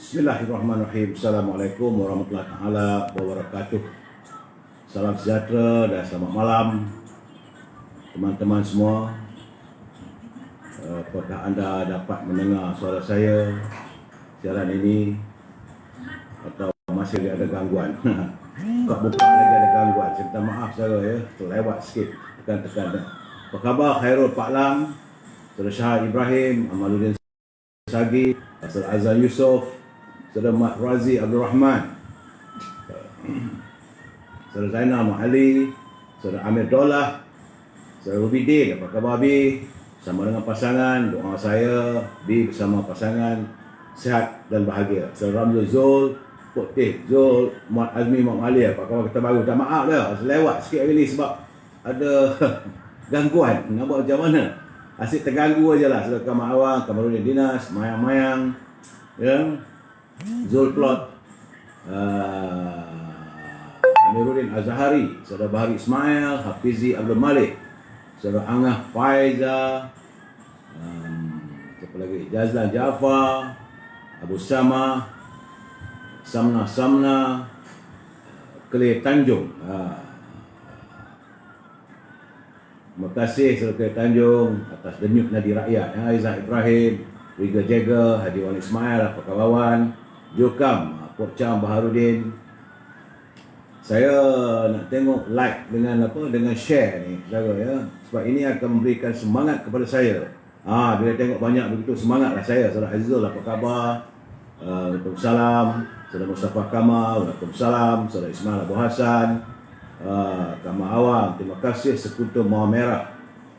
Bismillahirrahmanirrahim. Assalamualaikum warahmatullahi taala wabarakatuh. Salam sejahtera dan selamat malam teman-teman semua. Apakah anda dapat mendengar suara saya siaran ini atau masih ada gangguan? Kak buka lagi ada gangguan. Saya minta maaf saya ya, terlewat sikit tekan-tekan. Apa khabar Khairul Pak Lam, Saudara Syah Ibrahim, Amaluddin Sagi, Saudara Azan Yusof, Saudara Mat Razi Abdul Rahman, Saudara Zainal Mak Ali, Saudara Amir Dolah, Saudara Ruby Din. Apa khabar Bi? Sama dengan pasangan, doa saya Bi bersama pasangan sihat dan bahagia. Saudara Ramzul Zul, Putih Zul, Mat Azmi, Mak Ali. Apa khabar kita baru? Tak maaf dah, lewat sikit hari ni sebab ada gangguan. Nak buat macam mana? Asyik terganggu aja lah. Saudara Kamal Awang, Kamaruddin Dinas, Mayang-Mayang, ya, Zulplot, Amiruddin Azhari, Saudara Bahari Ismail, Hafizi Abdul Malik, Saudara Angah Faiza, siapa lagi? Jazlan Jafar, Abu Sama, Samna, Kelih Tanjung. Terima kasih Saudara Kelih Tanjung atas denyut nadi rakyat. Aizah Ibrahim, Riga Jagger, Haji Wan Ismail, apa kawan, Jokam, Pok Cham Baharudin. Saya nak tengok like dengan share ni saudara ya. Sebab ini akan memberikan semangat kepada saya. Bila tengok banyak begitu semangatlah saya. Saudara Azizul, apa khabar? Waalaikumsalam. Saudara Mustafa Kamal, waalaikumsalam. Saudara Ismail Abu Hassan, Kamal Awang, terima kasih. Sekutu Mawar Merah,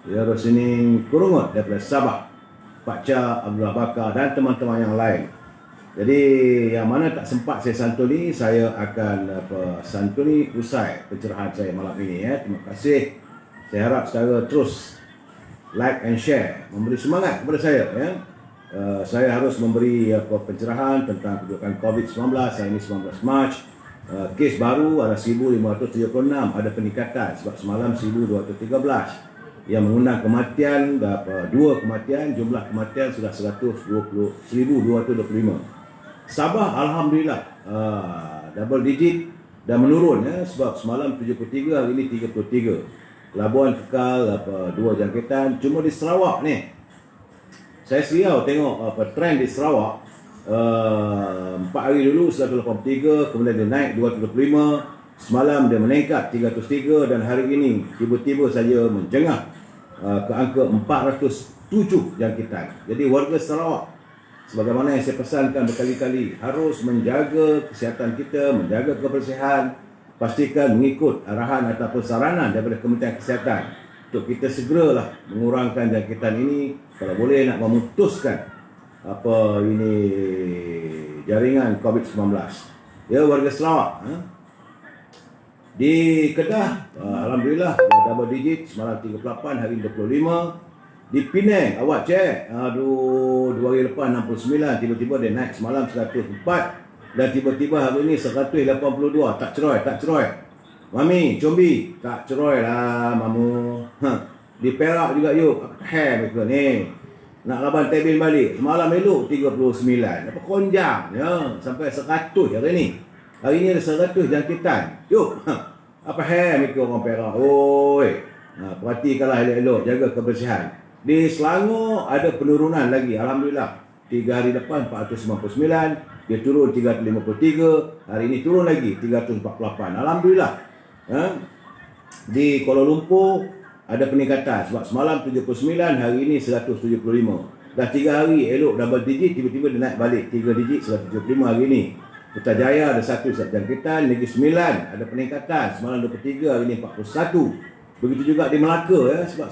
ya, Rosining Kurungut daripada Sabah, Pak Cha, Abdullah Bakar dan teman-teman yang lain. Jadi yang mana tak sempat saya santuni, saya akan santuni usai pencerahan saya malam ini ya. Terima kasih. Saya harap saudara terus like and share, memberi semangat kepada saya ya. Saya harus memberi pencerahan tentang kedudukan COVID-19 hari ini 19 Mac. Kes baru ada 1576, ada peningkatan sebab semalam 1213 yang mengundang kematian, 2 kematian, jumlah kematian sudah 1225. Sabah alhamdulillah double digit dan menurun ya, sebab semalam 73, hari ini 33. Labuan kekal 2 jangkitan. Cuma di Sarawak ni saya seriau tengok trend di Sarawak. 4 hari dulu 183, kemudian dia naik 235, semalam dia meningkat 303 dan hari ini tiba-tiba saja menjengah ke angka 407 jangkitan. Jadi warga Sarawak, sebagaimana yang saya pesankan berkali-kali, harus menjaga kesihatan kita, menjaga kebersihan, pastikan mengikut arahan ataupun saranan daripada Kementerian Kesihatan untuk kita segeralah mengurangkan jangkitan ini, kalau boleh nak memutuskan jaringan COVID-19. Ya, warga Sarawak. Di Kedah, alhamdulillah double digit, semalam 38, hari 25. Di Penang, awak cek, 2 hari lepas 69, tiba-tiba dia naik semalam 104 dan tiba-tiba hari ini 182. Tak ceroy. Mami, combi, tak ceroy lah mamu. Di Perak juga yuk, mereka ni nak laban Tebin balik. Semalam elok 39. Apa konjang ya, sampai 100 hari ni. Hari ni ada 100 jangkitan. Yuk. Apa mereka orang Perak. Oi. Perhatikanlah elok-elok, jaga kebersihan. Di Selangor ada penurunan lagi, alhamdulillah. 3 hari depan 499, dia turun 353, hari ini turun lagi 348. Alhamdulillah. Di Kuala Lumpur ada peningkatan sebab semalam 79, hari ini 175. Dah 3 hari elok double digit, tiba-tiba dia naik balik 3 digit 175 hari ini. Putrajaya ada 1 jangkitan, Negeri Sembilan ada peningkatan, semalam 23, hari ini 41. Begitu juga di Melaka ya, sebab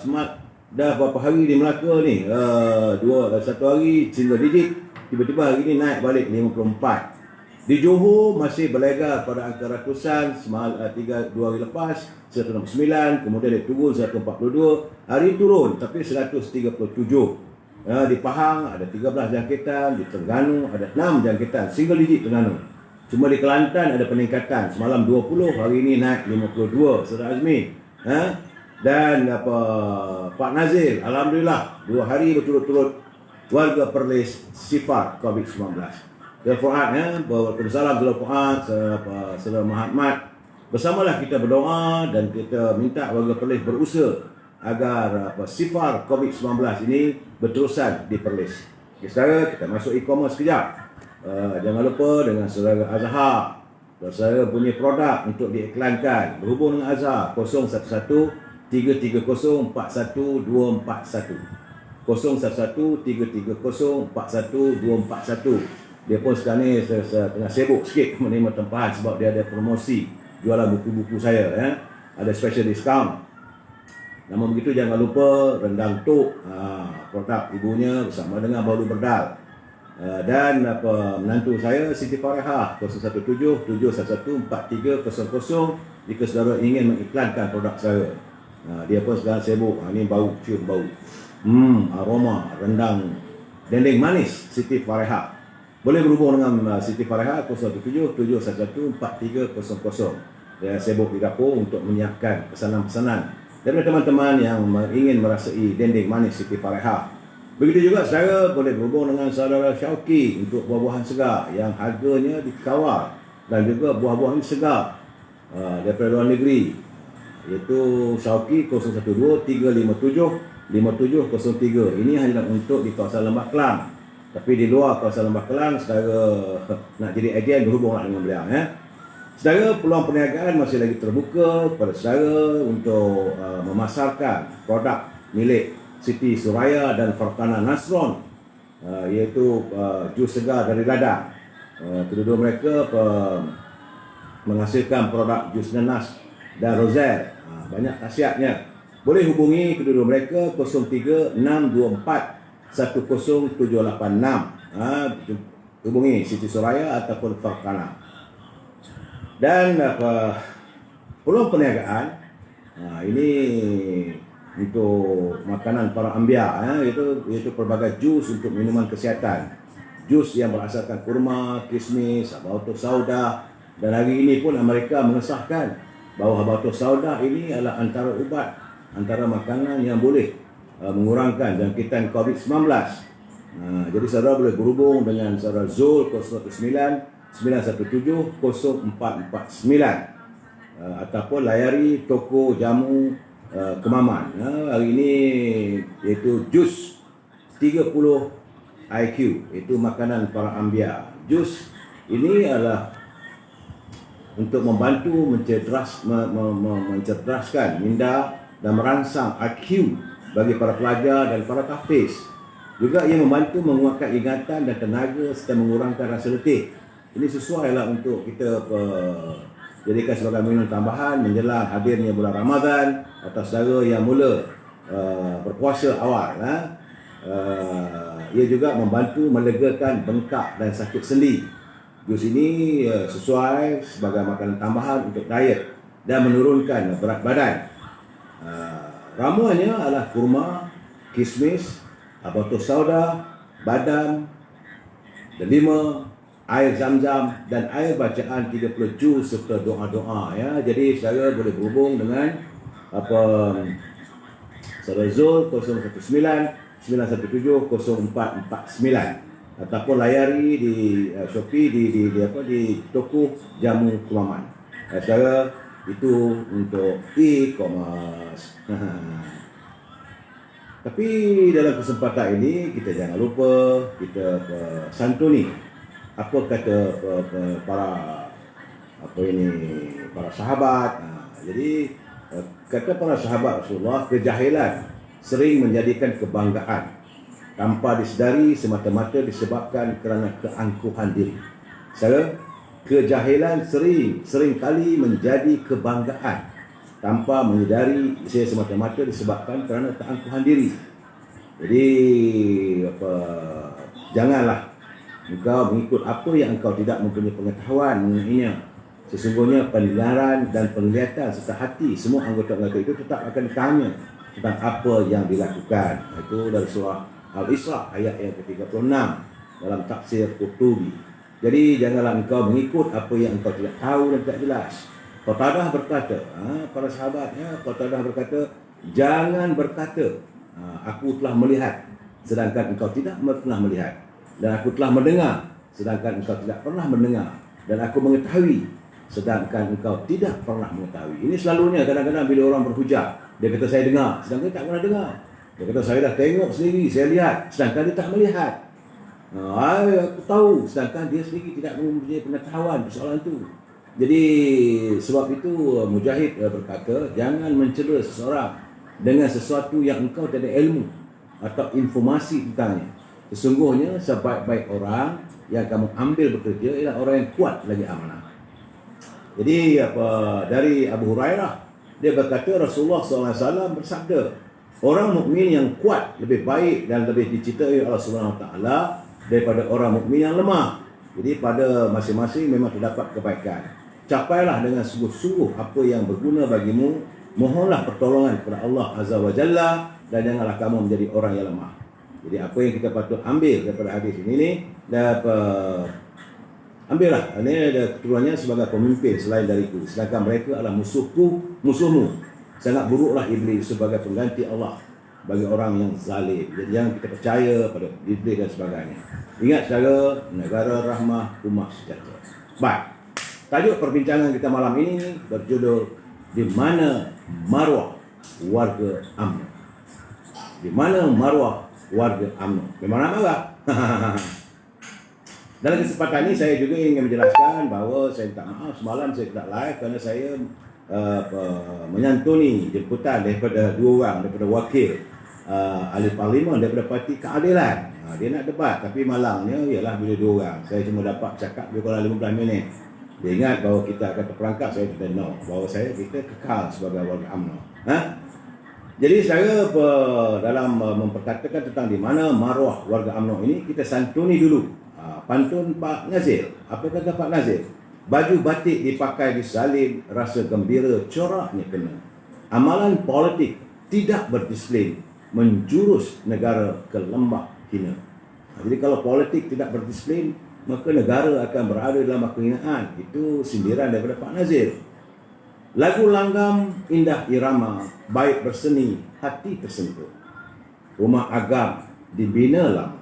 dah berapa hari di Melaka ni, 1 hari single digit, tiba-tiba hari ini naik balik 54. Di Johor masih berlega pada angka ratusan, 2 hari lepas 169, kemudian dia turun 142, hari turun tapi 137. Di Pahang ada 13 jangkitan, di Terengganu ada 6 jangkitan, single digit Terengganu. Cuma di Kelantan ada peningkatan, semalam 20, hari ini naik 52, Saudara Azmi. Dan Pak Nazir, alhamdulillah 2 hari berturut-turut warga Perlis sifar COVID-19. Saudara Fuad, Waalaikumsalam Saudara Fuad, Saudara Muhammad. Bersamalah kita berdoa dan kita minta warga Perlis berusaha agar sifar COVID-19 ini berterusan di Perlis. Okay, saudara, kita masuk e-commerce sekejap. Jangan lupa dengan saudara Azhar. Kalau saudara punya produk untuk diiklankan, berhubung dengan Azhar 011 330 41241. 011 330 41241. Dia pun sekarang ni tengah sibuk sikit menerima tempahan sebab dia ada promosi jualan buku-buku saya, ada special discount. Namun begitu jangan lupa rendang tok, produk ibunya bersama dengan Baulu Berdal. Dan menantu saya Siti Farehah 017 711 4300 jika saudara ingin mengiklankan produk saya. Dia pun sekarang sibuk. Ini bau, cium bau. Aroma rendang dendeng manis Siti Farehah. Boleh berhubung dengan Siti Farehah 017 711 4300. Dia sibuk di dapur untuk menyiapkan pesanan-pesanan daripada teman-teman yang ingin merasai dendeng manis Siti Farehah. Begitu juga saudara boleh berhubung dengan saudara Syauqi untuk buah-buahan segar yang harganya dikawal dan juga buah-buah ini segar daripada luar negeri, iaitu Syauqi 012 357 5703. Ini hanya untuk di kawasan Lembah Kelang. Tapi di luar kawasan Lembah Kelang, saudara nak jadi agen, berhubunglah dengan beliau. Saudara, peluang perniagaan masih lagi terbuka kepada saudara untuk memasarkan produk milik Siti Suraya dan Farkana Nasron, iaitu jus segar dari ladang. Kedua-dua mereka menghasilkan produk jus nanas dan rozel. Banyak khasiatnya. Boleh hubungi kedua-dua mereka 03 624 10786. Hubungi Siti Suraya ataupun Farkana. Dan peluang perniagaan ini untuk makanan para anbiya, iaitu pelbagai jus untuk minuman kesihatan. Jus yang berasaskan kurma, kismis, habatus sauda, dan hari ini pun Amerika mengesahkan bahawa habatus sauda ini adalah antara ubat, antara makanan yang boleh mengurangkan jangkitan COVID-19. Jadi saudara boleh berhubung dengan saudara Zul 019 917 0449 ataupun layari toko jamu Kemaman. Hari ini iaitu jus 30 IQ, itu makanan para anbiya. Jus ini adalah untuk membantu mencerdaskan minda dan merangsang IQ bagi para pelajar dan para tahfiz. Juga ia membantu menguatkan ingatan dan tenaga serta mengurangkan rasa letih. Ini sesuai lah untuk kita jadikan sebagai minum tambahan menjelang hadirnya bulan Ramadan atau saudara yang mula berpuasa awal. Ia juga membantu melegakan bengkak dan sakit sendi. Jus ini sesuai sebagai makanan tambahan untuk diet dan menurunkan berat badan. Ramuannya adalah kurma, kismis, habatus sauda, badam, delima, air zam-zam dan air bacaan 30 juz serta doa-doa. Jadi saudara boleh berhubung dengan saudara Zul 019 917 0449 ataupun layari di Shopee di toko jamu Kemaman. Saudara, itu untuk e-commerce. Tapi dalam kesempatan ini kita jangan lupa kita santuni apa kata para sahabat. Jadi kata para sahabat Rasulullah, kejahilan sering menjadikan kebanggaan tanpa disedari semata-mata disebabkan kerana keangkuhan diri. Kejahilan sering kali menjadi kebanggaan tanpa menyedari semata-mata disebabkan kerana keangkuhan diri. Jadi janganlah engkau mengikut apa yang engkau tidak mempunyai pengetahuan mengenainya. Sesungguhnya pendengaran dan penglihatan serta hati semua anggota-anggota itu tetap akan ditanya tentang apa yang dilakukan. Itu dari surah Al-Isra ayat yang ke-36 dalam tafsir Qurtubi. Jadi janganlah engkau mengikut apa yang engkau tidak tahu dan tidak jelas. Qatadah berkata, para sahabat, Qatadah berkata, jangan berkata, aku telah melihat, sedangkan engkau tidak pernah melihat. Dan aku telah mendengar, sedangkan engkau tidak pernah mendengar, dan aku mengetahui sedangkan engkau tidak pernah mengetahui. Ini selalunya kadang-kadang bila orang berhujah, dia kata saya dengar, sedangkan dia tak pernah dengar. Dia kata saya dah tengok sendiri, saya lihat, sedangkan dia tak melihat. Aku tahu, sedangkan dia sendiri tidak mempunyai pengetahuan persoalan itu. Jadi sebab itu Mujahid berkata, jangan mencela seseorang dengan sesuatu yang engkau tidak ada ilmu atau informasi tentangnya. Sesungguhnya sebaik-baik orang yang kamu ambil bekerja ialah orang yang kuat lagi amanah. Jadi dari Abu Hurairah, dia berkata Rasulullah SAW bersabda, orang mukmin yang kuat lebih baik dan lebih dicintai Allah Subhanahu Wa Taala daripada orang mukmin yang lemah. Jadi pada masing-masing memang terdapat kebaikan. Capailah dengan sungguh-sungguh apa yang berguna bagimu. Mohonlah pertolongan kepada Allah Azza wa Jalla dan janganlah kamu menjadi orang yang lemah. Jadi apa yang kita patut ambil daripada hadis ini ambillah, ini ada keturunannya sebagai pemimpin selain dariku, sedangkan mereka adalah musuhmu. Sangat buruklah iblis sebagai pengganti Allah bagi orang yang zalim. Jadi jangan kita percaya pada iblis dan sebagainya. Ingat saudara, negara rahmah, umat sejahtera. Baik, tajuk perbincangan kita malam ini berjudul di mana maruah warga UMNO. Di mana maruah warga UMNO? Memang nak marah. Dalam kesempatan ini saya juga ingin menjelaskan bahawa saya minta maaf semalam saya tidak live kerana saya menyantuni jemputan daripada dua orang, daripada wakil ahli parlimen daripada Parti Keadilan. Dia nak debat tapi malangnya ialah bila dua orang. Saya cuma dapat cakap lebih kurang 15 minit. Dia ingat bahawa kita akan terperangkap, saya kata no, bahawa kita kekal sebagai warga UMNO. Jadi saya dalam memperkatakan tentang di mana maruah warga UMNO ini, kita santuni dulu pantun Pak Nazir. Apa kata Pak Nazir? Baju batik dipakai disalin, rasa gembira coraknya kena. Amalan politik tidak berdisiplin, menjurus negara ke lembah hina. Jadi kalau politik tidak berdisiplin, maka negara akan berada dalam kehinaan. Itu sindiran daripada Pak Nazir. Lagu langgam indah irama, baik berseni, hati tersentuh. Rumah agam dibina lama,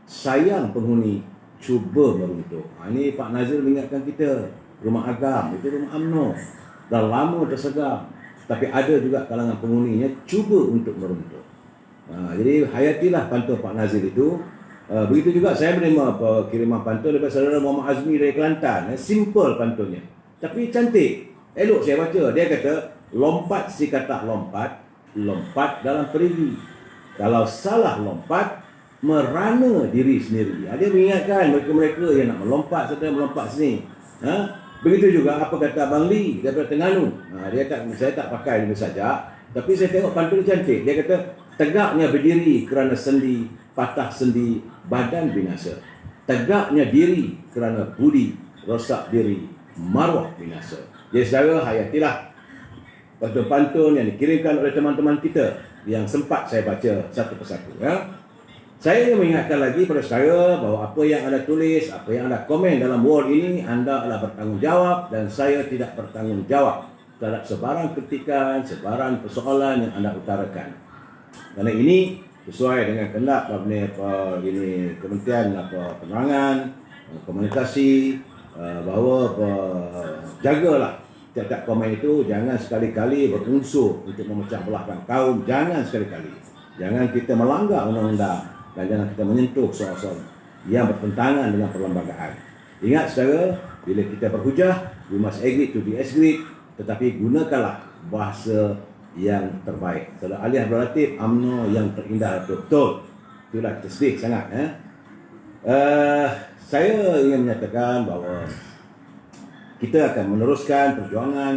sayang penghuni cuba meruntuh. Ini Pak Nazir mengingatkan kita, rumah agam itu rumah UMNO dah lama tersegam, tapi ada juga kalangan penghuninya cuba untuk meruntuh. Jadi hayatilah pantun Pak Nazir itu. Begitu juga saya menerima kiriman pantun daripada saudara Muhammad Azmi dari Kelantan. Simple pantunnya, tapi cantik. Elok saya baca. Dia kata, lompat si kata lompat, lompat dalam perigi. Kalau salah lompat, merana diri sendiri. Dia mengingatkan mereka-mereka yang nak melompat serta melompat sini. Begitu juga apa kata Abang Lee daripada Terengganu. Saya tak pakai ini saja, tapi saya tengok pantun cantik. Dia kata, tegaknya berdiri kerana sendi, patah sendi, badan binasa. Tegaknya diri kerana budi, rosak diri, maruah binasa. Jadi saudara, hayatilah pantun-pantun yang dikirimkan oleh teman-teman kita yang sempat saya baca satu persatu. Saya ingin mengingatkan lagi pada saudara bahawa apa yang anda tulis, apa yang anda komen dalam wall ini, anda adalah bertanggungjawab dan saya tidak bertanggungjawab terhadap sebarang kritikan, sebarang persoalan yang anda utarakan. Kerana ini sesuai dengan kehendak Kementerian Penerangan, Komunikasi, bahawa jagalah tiap-tiap komen itu jangan sekali-kali berunsur untuk memecah belahkan kaum. Jangan sekali-kali. Jangan kita melanggar undang-undang dan jangan kita menyentuh soal-soal yang bertentangan dengan perlembagaan. Ingat saudara, bila kita berhujah, we must agree to disagree, tetapi gunakanlah bahasa yang terbaik. Saudara Ali Abdul Latif, UMNO yang terindah betul. Itulah kita sedih sangat. Saya ingin menyatakan bahawa kita akan meneruskan perjuangan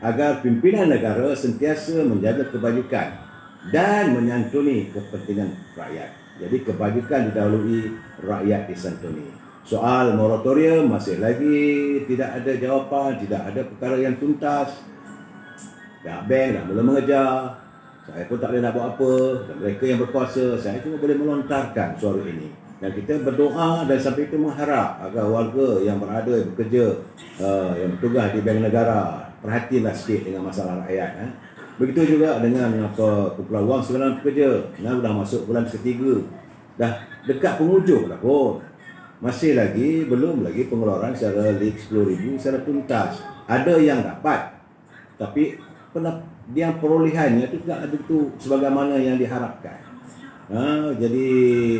agar pimpinan negara sentiasa menjaga kebajikan dan menyantuni kepentingan rakyat. Jadi kebajikan didahului, rakyat disantuni. Soal moratorium masih lagi tidak ada jawapan, tidak ada perkara yang tuntas. Pihak bank dah mula mengejar. Saya pun tak boleh nak buat apa. Dan mereka yang berkuasa, saya cuma boleh melontarkan suara ini. Dan kita berdoa dan sampai itu mengharap agar warga yang berada, yang bekerja, yang bertugas di bank negara, perhatianlah sikit dengan masalah rakyat. Begitu juga dengan kumpulan wang simpanan pekerja. Dah masuk bulan ketiga. Dah dekat penghujung dah pun. masih lagi belum lagi pengeluaran secara 10,000 secara tuntas. Ada yang dapat, tapi yang perolehannya itu tidak begitu sebagaimana yang diharapkan. Jadi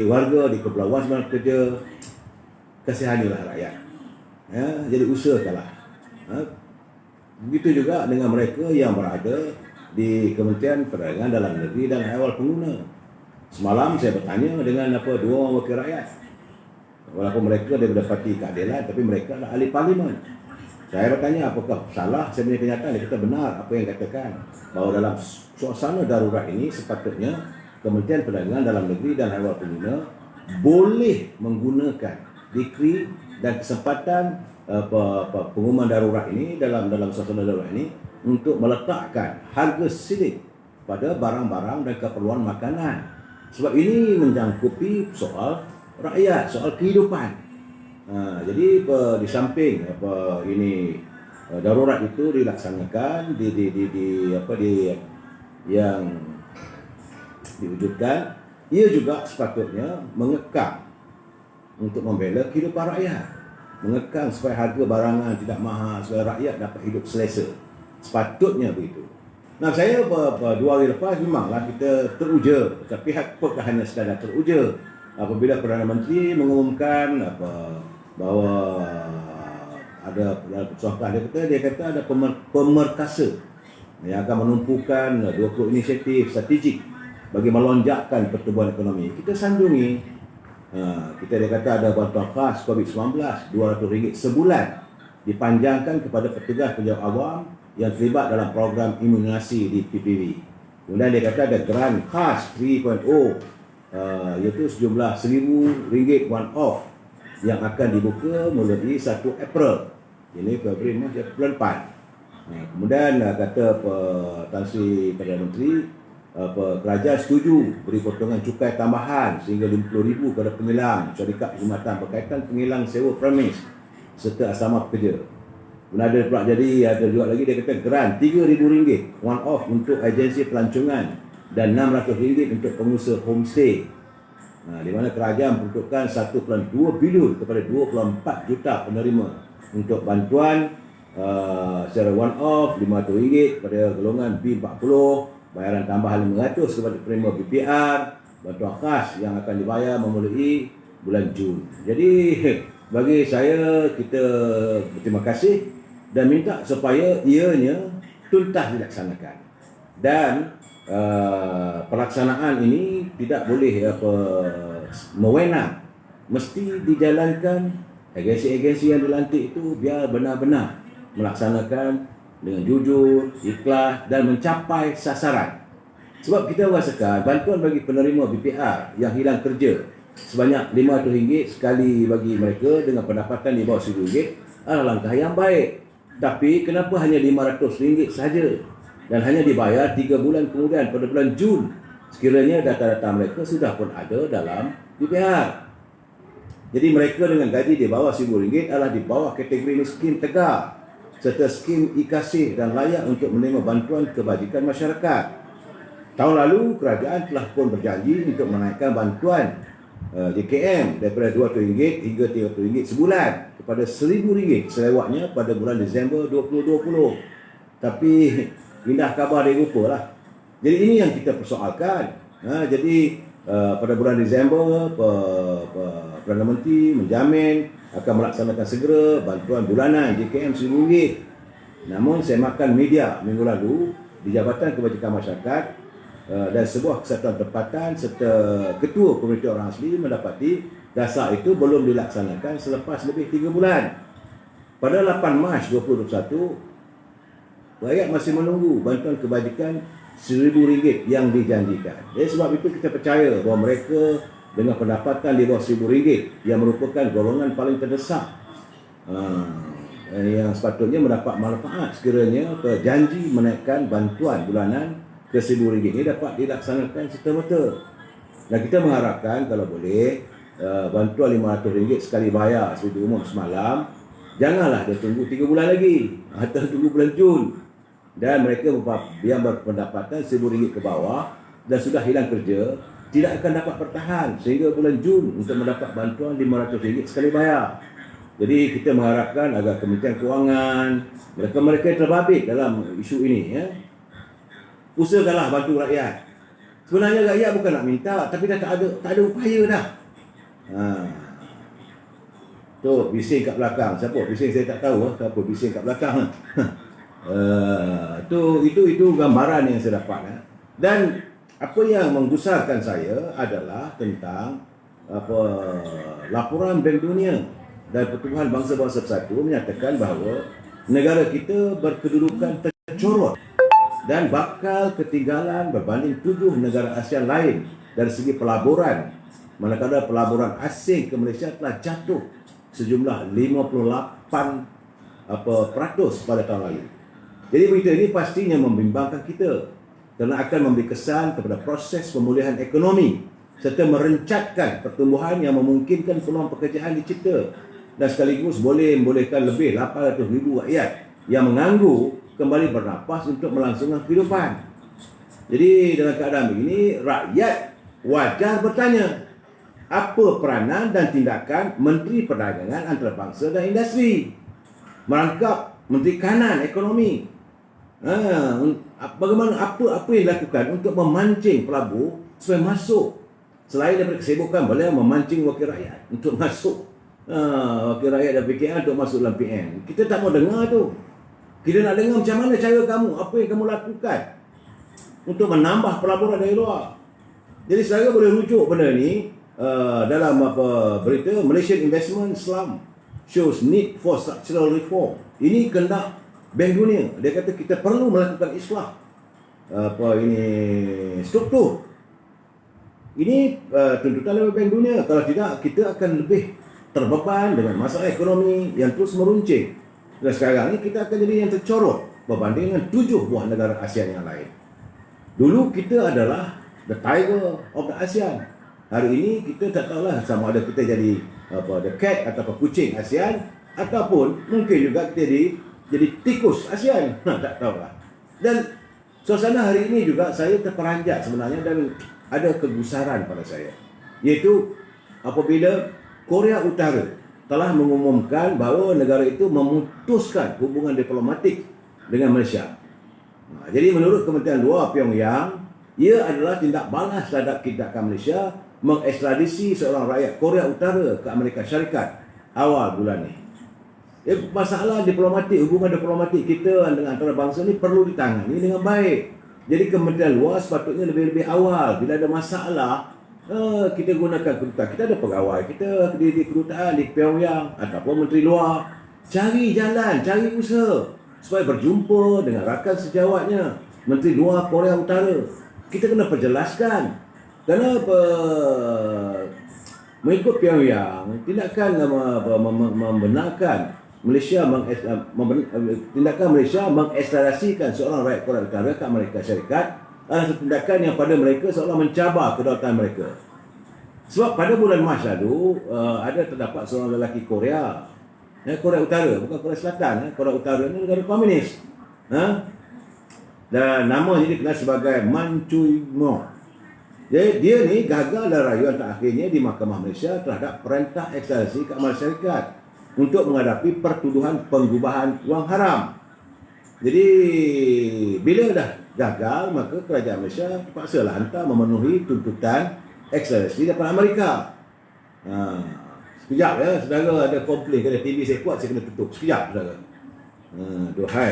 warga di Kepulauan Semenanjung kerja, kasihanilah rakyat. Jadi usahakanlah. Begitu juga dengan mereka yang berada di Kementerian Perdagangan Dalam Negeri dan Awal Pengguna. Semalam saya bertanya dengan dua wakil rakyat. Walaupun mereka daripada parti keadilan, tapi mereka adalah ahli parlimen. Saya bertanya apakah salah sebenarnya kenyataan. Dia kata benar apa yang katakan, bahawa dalam suasana darurat ini sepatutnya Kementerian Perdagangan Dalam Negeri dan Awal Pengguna boleh menggunakan dekri dan kesempatan pengumuman darurat ini dalam suasana darurat ini untuk meletakkan harga silik pada barang-barang dan keperluan makanan. Sebab ini menjangkupi soal rakyat, soal kehidupan. Jadi di samping ini darurat itu dilaksanakan yang diwujudkan, ia juga sepatutnya mengekang untuk membela kehidupan rakyat, mengekang supaya harga barangan tidak mahal, supaya rakyat dapat hidup selesa. Sepatutnya begitu. Nah, saya 2 hari lepas memanglah kita teruja, tapi apakah hanya sekadar teruja apabila Perdana Menteri mengumumkan bahawa ada persoalan dia kata ada pemerkasa yang akan menumpukan 20 inisiatif strategik bagi melonjakkan pertumbuhan ekonomi. Kita sandungi. Dia kata ada bantuan khas COVID-19 RM200 sebulan dipanjangkan kepada petugas penjawat awam yang terlibat dalam program imunisasi di PPV. Kemudian dia kata ada geran khas 3.0 iaitu sejumlah RM1,000 one off yang akan dibuka mulai 1 April. Ini Februari, Mac, bulan 4. Kemudian kata Tan Sri Perdana Menteri, kerajaan setuju beri potongan cukai tambahan sehingga RM50,000 kepada pengilang syarikat perkhidmatan berkaitan pengilang sewa premis serta asrama pekerja. Kemudian ada juga lagi dia kata geran RM3,000 one off untuk agensi pelancongan dan RM600 untuk pengusaha homestay. Di mana kerajaan peruntukkan 1.2 bilion kepada 24 juta penerima untuk bantuan secara one off RM500 pada golongan B40, bayaran tambahan RM500 kepada penerima BPR, bantuan khas yang akan dibayar memulai bulan Jun. Jadi bagi saya, kita berterima kasih dan minta supaya ianya tuntas dilaksanakan. Dan pelaksanaan ini tidak boleh mewenang, mesti dijalankan agensi-agensi yang dilantik itu biar benar-benar melaksanakan dengan jujur, ikhlas dan mencapai sasaran. Sebab kita rasakan bantuan bagi penerima BPR yang hilang kerja sebanyak RM500 sekali bagi mereka dengan pendapatan di bawah RM1,000 adalah langkah yang baik. Tapi kenapa hanya RM500 saja dan hanya dibayar 3 bulan kemudian pada bulan Jun, sekiranya data-data mereka sudah pun ada dalam BPR. Jadi mereka dengan gaji di bawah RM1,000 adalah di bawah kategori miskin tegar serta skim e-kasih dan layak untuk menerima bantuan kebajikan masyarakat. Tahun lalu kerajaan telah pun berjanji untuk menaikkan bantuan JKM daripada RM200 hingga RM300 sebulan kepada RM1,000 selewatnya pada bulan Disember 2020. Tapi pindah khabar dia lupa lah. Jadi ini yang kita persoalkan. Jadi pada bulan Disember Perdana Menteri menjamin akan melaksanakan segera bantuan bulanan JKM RM1,000. Namun saya makan media minggu lalu di Jabatan Kebajikan Masyarakat dan sebuah kesatuan tempatan serta Ketua Komuniti Orang Asli mendapati dasar itu belum dilaksanakan selepas lebih 3 bulan. Pada 8 Mac 2021, rakyat masih menunggu bantuan kebajikan RM1,000 yang dijanjikan. Jadi sebab itu kita percaya bahawa mereka dengan pendapatan di bawah RM1,000 yang merupakan golongan paling terdesak yang sepatutnya mendapat manfaat sekiranya janji menaikkan bantuan bulanan ke RM1,000 ini dapat dilaksanakan serta-merta. Dan kita mengharapkan kalau boleh bantuan RM500 sekali bayar seperti umum semalam, janganlah dia tunggu 3 bulan lagi atau tunggu bulan Jun. Dan mereka yang berpendapatan RM1,000 ke bawah dan sudah hilang kerja, tidak akan dapat bertahan sehingga bulan Jun untuk mendapat bantuan RM500 sekali bayar. Jadi kita mengharapkan agar Kementerian Kewangan, mereka-mereka yang terbabit dalam isu ini, usahakanlah bantu rakyat. Sebenarnya rakyat bukan nak minta, tapi dah tak ada upaya dah. Tu bising kat belakang. Siapa bising saya tak tahu. Siapa bising kat belakang. Itu gambaran yang saya dapat. Dan apa yang menggusarkan saya adalah tentang laporan Bank Dunia dan Pertubuhan Bangsa-Bangsa Bersatu menyatakan bahawa negara kita berkedudukan tercorot dan bakal ketinggalan berbanding 7 negara ASEAN lain dari segi pelaburan, manakala pelaburan asing ke Malaysia telah jatuh sejumlah 58% pada tahun lalu. Jadi berita ini pastinya membimbangkan kita kerana akan memberi kesan kepada proses pemulihan ekonomi serta merencatkan pertumbuhan yang memungkinkan peluang pekerjaan dicipta dan sekaligus membolehkan lebih 800,000 rakyat yang menganggur kembali bernafas untuk melangsungkan kehidupan. Jadi dalam keadaan begini, rakyat wajar bertanya, apa peranan dan tindakan Menteri Perdagangan Antarabangsa dan Industri merangkap Menteri Kanan Ekonomi? Bagaimana apa yang dilakukan untuk memancing pelabur supaya masuk, selain daripada kesibukan beliau memancing wakil rakyat untuk masuk, wakil rakyat dan PKR untuk masuk dalam PN. Kita tak mau dengar tu. Kita nak dengar macam mana cara kamu, apa yang kamu lakukan untuk menambah pelaburan dari luar. Jadi saudara boleh rujuk benda ni dalam berita Malaysian Investment Slump shows need for structural reform. Ini kehendak Bank Dunia. Dia kata kita perlu melakukan islah struktur. Ini tuntutan dari Bank Dunia. Kalau tidak, kita akan lebih terbeban dengan masalah ekonomi yang terus meruncing. Dan sekarang ini kita akan jadi yang tercorot berbanding dengan 7 buah negara ASEAN yang lain. Dulu kita adalah the tiger of the ASEAN. Hari ini kita tak tahulah sama ada kita jadi the cat atau kucing ASEAN, ataupun mungkin juga kita jadi tikus ASEAN. Tak tahulah. Dan suasana hari ini juga saya terperanjat sebenarnya dan ada kegusaran pada saya. Iaitu apabila Korea Utara telah mengumumkan bahawa negara itu memutuskan hubungan diplomatik dengan Malaysia. Jadi menurut Kementerian Luar Pyongyang, ia adalah tindak balas terhadap tindakan Malaysia mengekstradisi seorang rakyat Korea Utara ke Amerika Syarikat awal bulan ini. Masalah diplomatik, hubungan diplomatik kita dengan antarabangsa ni perlu ditangani dengan baik. Jadi Kementerian Luar sepatutnya lebih-lebih awal bila ada masalah, kita gunakan kedutaan. Kita ada pegawai kita di kedutaan di Pyongyang ataupun Menteri Luar, cari jalan, cari usaha supaya berjumpa dengan rakan sejawatnya Menteri Luar Korea Utara. Kita kena perjelaskan kerana mengikut Pyongyang, tindakan membenarkan Malaysia tindakan Malaysia mengekstradisikan seorang rakyat Korea Utara ke Amerika Syarikat adalah satu tindakan yang pada mereka seolah mencabar kedaulatan mereka. Sebab pada bulan Mac lalu ada terdapat seorang lelaki Korea, Korea Utara, bukan Korea Selatan, Korea Utara ni negara komunis. Dan namanya dikenal sebagai Man Chui-mo. Dia ni gagal dalam rayuan terakhirnya di Mahkamah Malaysia terhadap perintah ekstradisi ke Amerika Syarikat untuk menghadapi pertuduhan pengubahan wang haram. Jadi bila dah gagal, maka kerajaan Malaysia terpaksalah hantar memenuhi tuntutan ekstradisi daripada Amerika. Sekejap ya, saudara ada komplain kata TV saya kuat, saya kena tutup. Sekejap saudara. Duhai.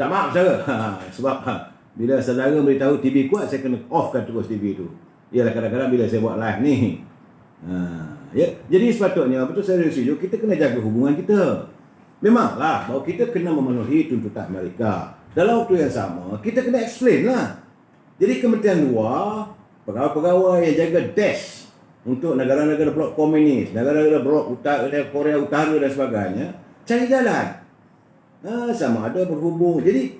Tak maaf saudara. Sebab bila saudara beritahu TV kuat, saya kena offkan terus TV tu. Ialah kadang-kadang bila saya buat live ni. Jadi sepatutnya betul saya setuju, kita kena jaga hubungan kita. Memanglah bahawa kita kena memenuhi tuntutan Amerika. Dalam waktu yang sama, kita kena explain lah. Jadi Kementerian Luar, pegawai-pegawai yang jaga desk untuk negara-negara blok komunis, negara-negara blok Korea Utara dan sebagainya, cari jalan. Sama ada berhubung. Jadi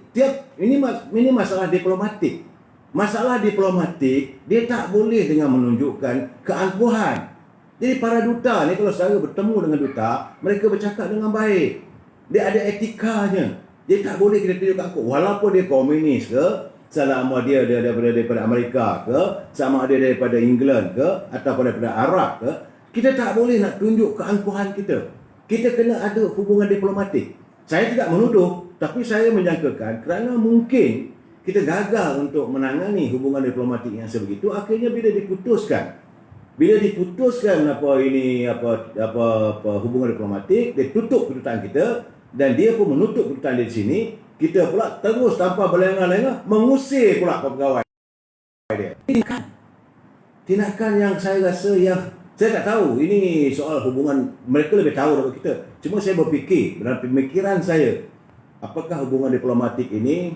ini masalah diplomatik. Masalah diplomatik, dia tak boleh dengan menunjukkan keangkuhan. Jadi para duta ni kalau saya bertemu dengan duta, mereka bercakap dengan baik. Dia ada etikanya. Dia tak boleh kita tunjukkan angkuh. Walaupun dia komunis ke, sama dia daripada Amerika ke, sama dia daripada England ke, ataupun daripada Arab ke, kita tak boleh nak tunjuk keangkuhan kita. Kita kena ada hubungan diplomatik. Saya tidak menuduh, tapi saya menjangkakan kerana mungkin kita gagal untuk menangani hubungan diplomatik yang sebegitu, akhirnya bila diputuskan hubungan diplomatik, dia tutup kedutaan kita dan dia pun menutup kedutaan di sini, kita pula terus tanpa berlengah-lengah mengusir pula pegawai dia. Tindakan yang saya rasa saya tak tahu, ini soal hubungan, mereka lebih tahu daripada kita. Cuma saya berfikir, dalam pemikiran saya, apakah hubungan diplomatik ini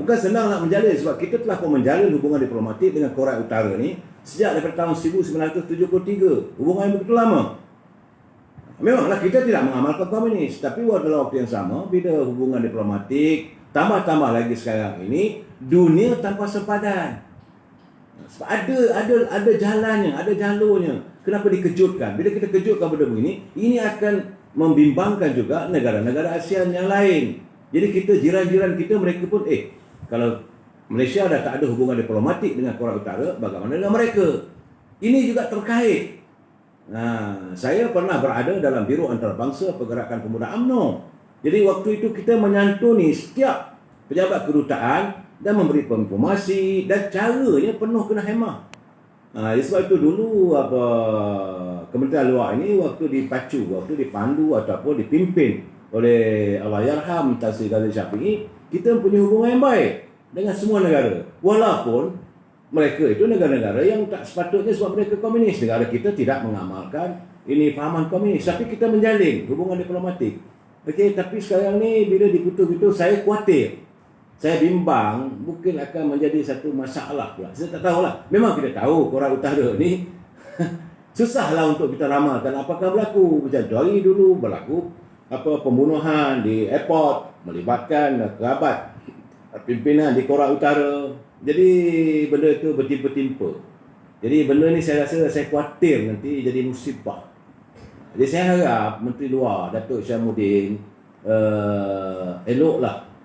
bukan senang nak menjalin, sebab kita telah pun menjalin hubungan diplomatik dengan Korea Utara ni sejak daripada tahun 1973. Hubungan yang begitu lama. Memanglah kita tidak mengamalkan komunis, tapi dalam waktu yang sama, bila hubungan diplomatik tambah-tambah lagi sekarang ini, dunia tanpa sempadan. Sebab ada jalannya, ada jalurnya. Kenapa dikejutkan? Bila kita kejutkan benda begini, ini akan membimbangkan juga negara-negara ASEAN yang lain. Jadi kita, jiran-jiran kita, mereka pun kalau Malaysia dah tak ada hubungan diplomatik dengan Korea Utara, bagaimana dengan mereka? Ini juga terkait. Saya pernah berada dalam Biro Antarabangsa Pergerakan Pemuda UMNO. Jadi waktu itu kita menyantuni setiap pejabat kedutaan dan memberi informasi, dan caranya penuh kena hemah. Sebab itu dulu Kementerian Luar ini waktu dipacu, waktu dipandu ataupun dipimpin oleh Allahyarham Tan Sri Khalijah Syafiee, kita punya hubungan yang baik dengan semua negara. Walaupun mereka itu negara-negara yang tak sepatutnya, sebab mereka komunis. Negara kita tidak mengamalkan ini fahaman komunis, tapi kita menjalin hubungan diplomatik. Tapi sekarang ni bila diputus-putus, saya khawatir, saya bimbang mungkin akan menjadi satu masalah pula. Saya tak tahulah. Memang kita tahu Korea Utara ni susahlah untuk kita ramalkan apakah berlaku. Macam dari dulu berlaku pembunuhan di airport melibatkan kerabat pimpinan di Korea Utara. Jadi benda itu bertimpa-timpa. Jadi benda ni saya rasa, saya khawatir nanti jadi musibah. Jadi saya harap Menteri Luar Datuk Syamuddin eloklah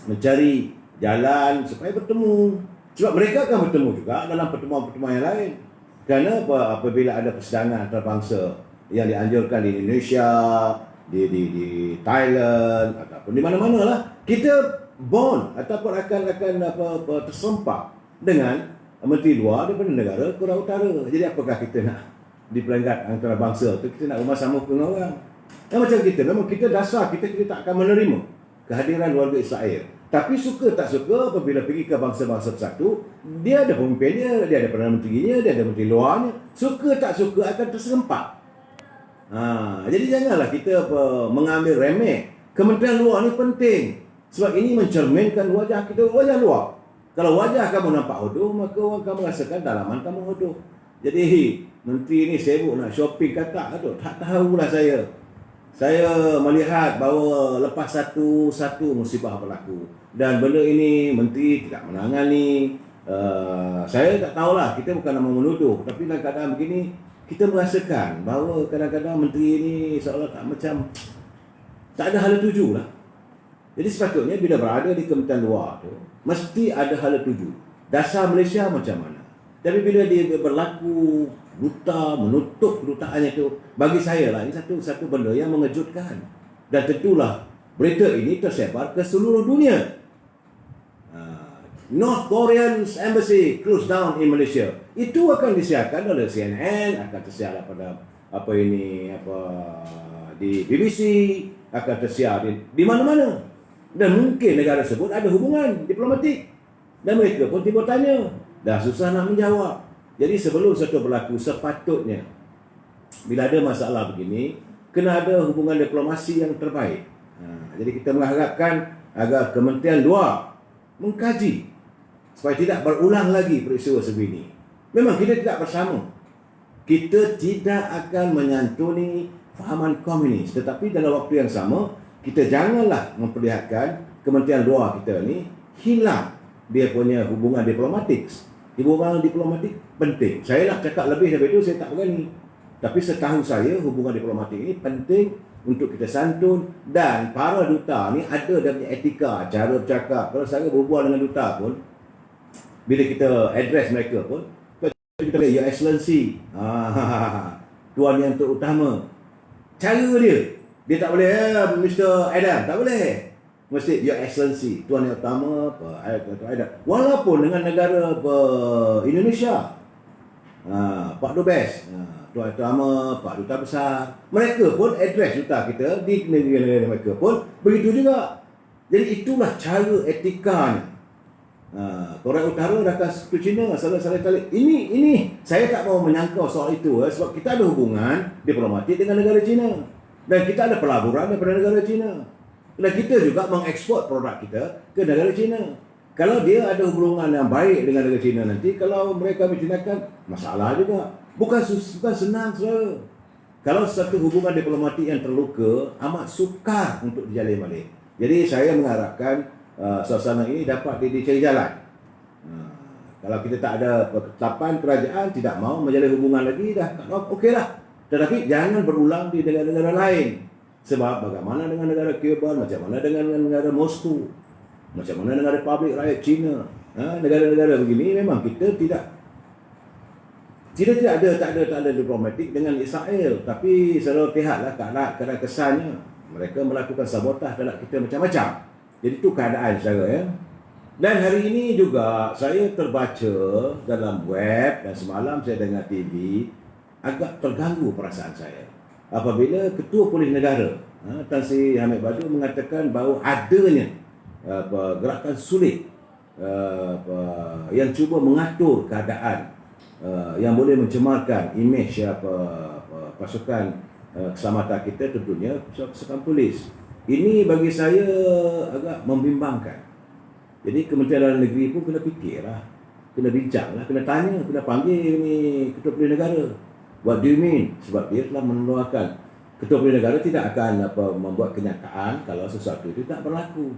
mencari jalan supaya bertemu. Sebab mereka akan bertemu juga dalam pertemuan-pertemuan yang lain. Kerana apabila ada persidangan antarabangsa yang dianjurkan di Indonesia, di Thailand ataupun di mana-mana lah, kita bond ataupun akan tersempak dengan Menteri Luar daripada negara Korea Utara. Jadi apakah kita nak di peringkat antarabangsa tu kita nak bersama dengan orang? Macam kita, memang kita dasar kita tak akan menerima kehadiran warga Israel. Tapi suka tak suka, apabila pergi ke bangsa-bangsa bersatu, dia ada pemimpinnya, dia ada Perdana Menterinya, dia ada Menteri Luarnya. Suka tak suka akan terserempak. Jadi janganlah kita mengambil remeh. Kementerian Luar ni penting, sebab ini mencerminkan wajah kita, wajah luar. Kalau wajah kamu nampak hodoh, maka orang kamu rasakan dalaman kamu hodoh. Jadi menteri ni sibuk nak shopping kata tu, tak tahulah saya. Saya melihat bahawa lepas satu musibah berlaku dan benda ini menteri tidak menangani. Saya tak tahulah, kita bukan nak menuduh, tapi dalam keadaan begini kita merasakan bahawa kadang-kadang menteri ini seolah macam tak ada hala tuju lah. Jadi sepatutnya bila berada di Kementerian Luar tu, mesti ada hala tuju. Dasar Malaysia macam mana? Tapi bila dia berlaku duta menutup kedutaannya itu, bagi saya lah ini satu benda yang mengejutkan. Dan tentulah berita ini tersebar ke seluruh dunia. North Korean's embassy closed down in Malaysia. Itu akan disiarkan oleh CNN, akan tersiar pada di BBC, akan tersiar di mana-mana. Dan mungkin negara tersebut ada hubungan diplomatik. Dan mereka pun tiba tanya, dah susah nak menjawab. Jadi sebelum sesuatu berlaku, sepatutnya bila ada masalah begini, kena ada hubungan diplomasi yang terbaik. Jadi kita mengharapkan agar Kementerian Luar mengkaji supaya tidak berulang lagi peristiwa sebegini. Memang kita tidak bersama. Kita tidak akan menyantuni fahaman komunis, tetapi dalam waktu yang sama kita janganlah memperlihatkan Kementerian Luar kita ni hilang dia punya hubungan diplomatik. Hubungan diplomatik penting. Saya nak cakap lebih daripada itu, saya tak berani. Tapi setahu saya, hubungan diplomatik ini penting untuk kita santun, dan para duta ni ada dia punya etika, cara bercakap. Kalau saya berbual dengan duta pun, bila kita address mereka pun, kita kata, Your Excellency, Tuan Yang Terutama. Cara dia tak boleh, Mr. Adam, tak boleh. Mesti Your Excellency, Tuan Yang Utama, Adam. Walaupun dengan negara Indonesia, Pak Dubes, Tuan Yang Utama, Pak Duta Besar, mereka pun address duta kita di negara-negara mereka pun begitu juga. Jadi itulah cara etikanya. Korea Utara dah kasih ke China salah-salah kali. Ini saya tak mau menyangkau soal itu, sebab kita ada hubungan diplomatik dengan negara China, dan kita ada pelaburan daripada negara China, dan kita juga mengekspor produk kita ke negara China. Kalau dia ada hubungan yang baik dengan negara China, nanti kalau mereka mencinakan, masalah juga. Bukan senang, saudara. Kalau satu hubungan diplomatik yang terluka, amat sukar untuk dijalin balik. Jadi saya mengharapkan suasana ini dapat dicari jalan. Kalau kita tak ada ketetapan kerajaan tidak mau menjalin hubungan lagi, dah okeylah. Tetapi jangan berulang di negara-negara lain. Sebab bagaimana dengan negara Cuba, macam mana dengan negara Moskow, macam mana dengan Republik Rakyat Cina. Negara-negara begini memang kita tidak ada diplomatik dengan Israel, tapi selalu lihatlah keadaan kesannya mereka melakukan sabotase terhadap kita macam-macam. Jadi itu keadaan saya, ya. Dan hari ini juga saya terbaca dalam web dan semalam saya dengar TV, agak terganggu perasaan saya apabila Ketua Polis Negara Tan Sri Hamid Badu mengatakan bahawa adanya gerakan sulit yang cuba mengatur keadaan yang boleh mencemarkan imej pasukan keselamatan kita, tentunya pasukan polis. Ini bagi saya agak membimbangkan. Jadi Kementerian Dalam Negeri pun kena fikirlah, kena bincanglah, kena tanya, kena panggil ni Ketua Polis Negara. What do you mean? Sebab dia telah mengeluarkan, Ketua Polis Negara tidak akan membuat kenyataan kalau sesuatu itu tak berlaku.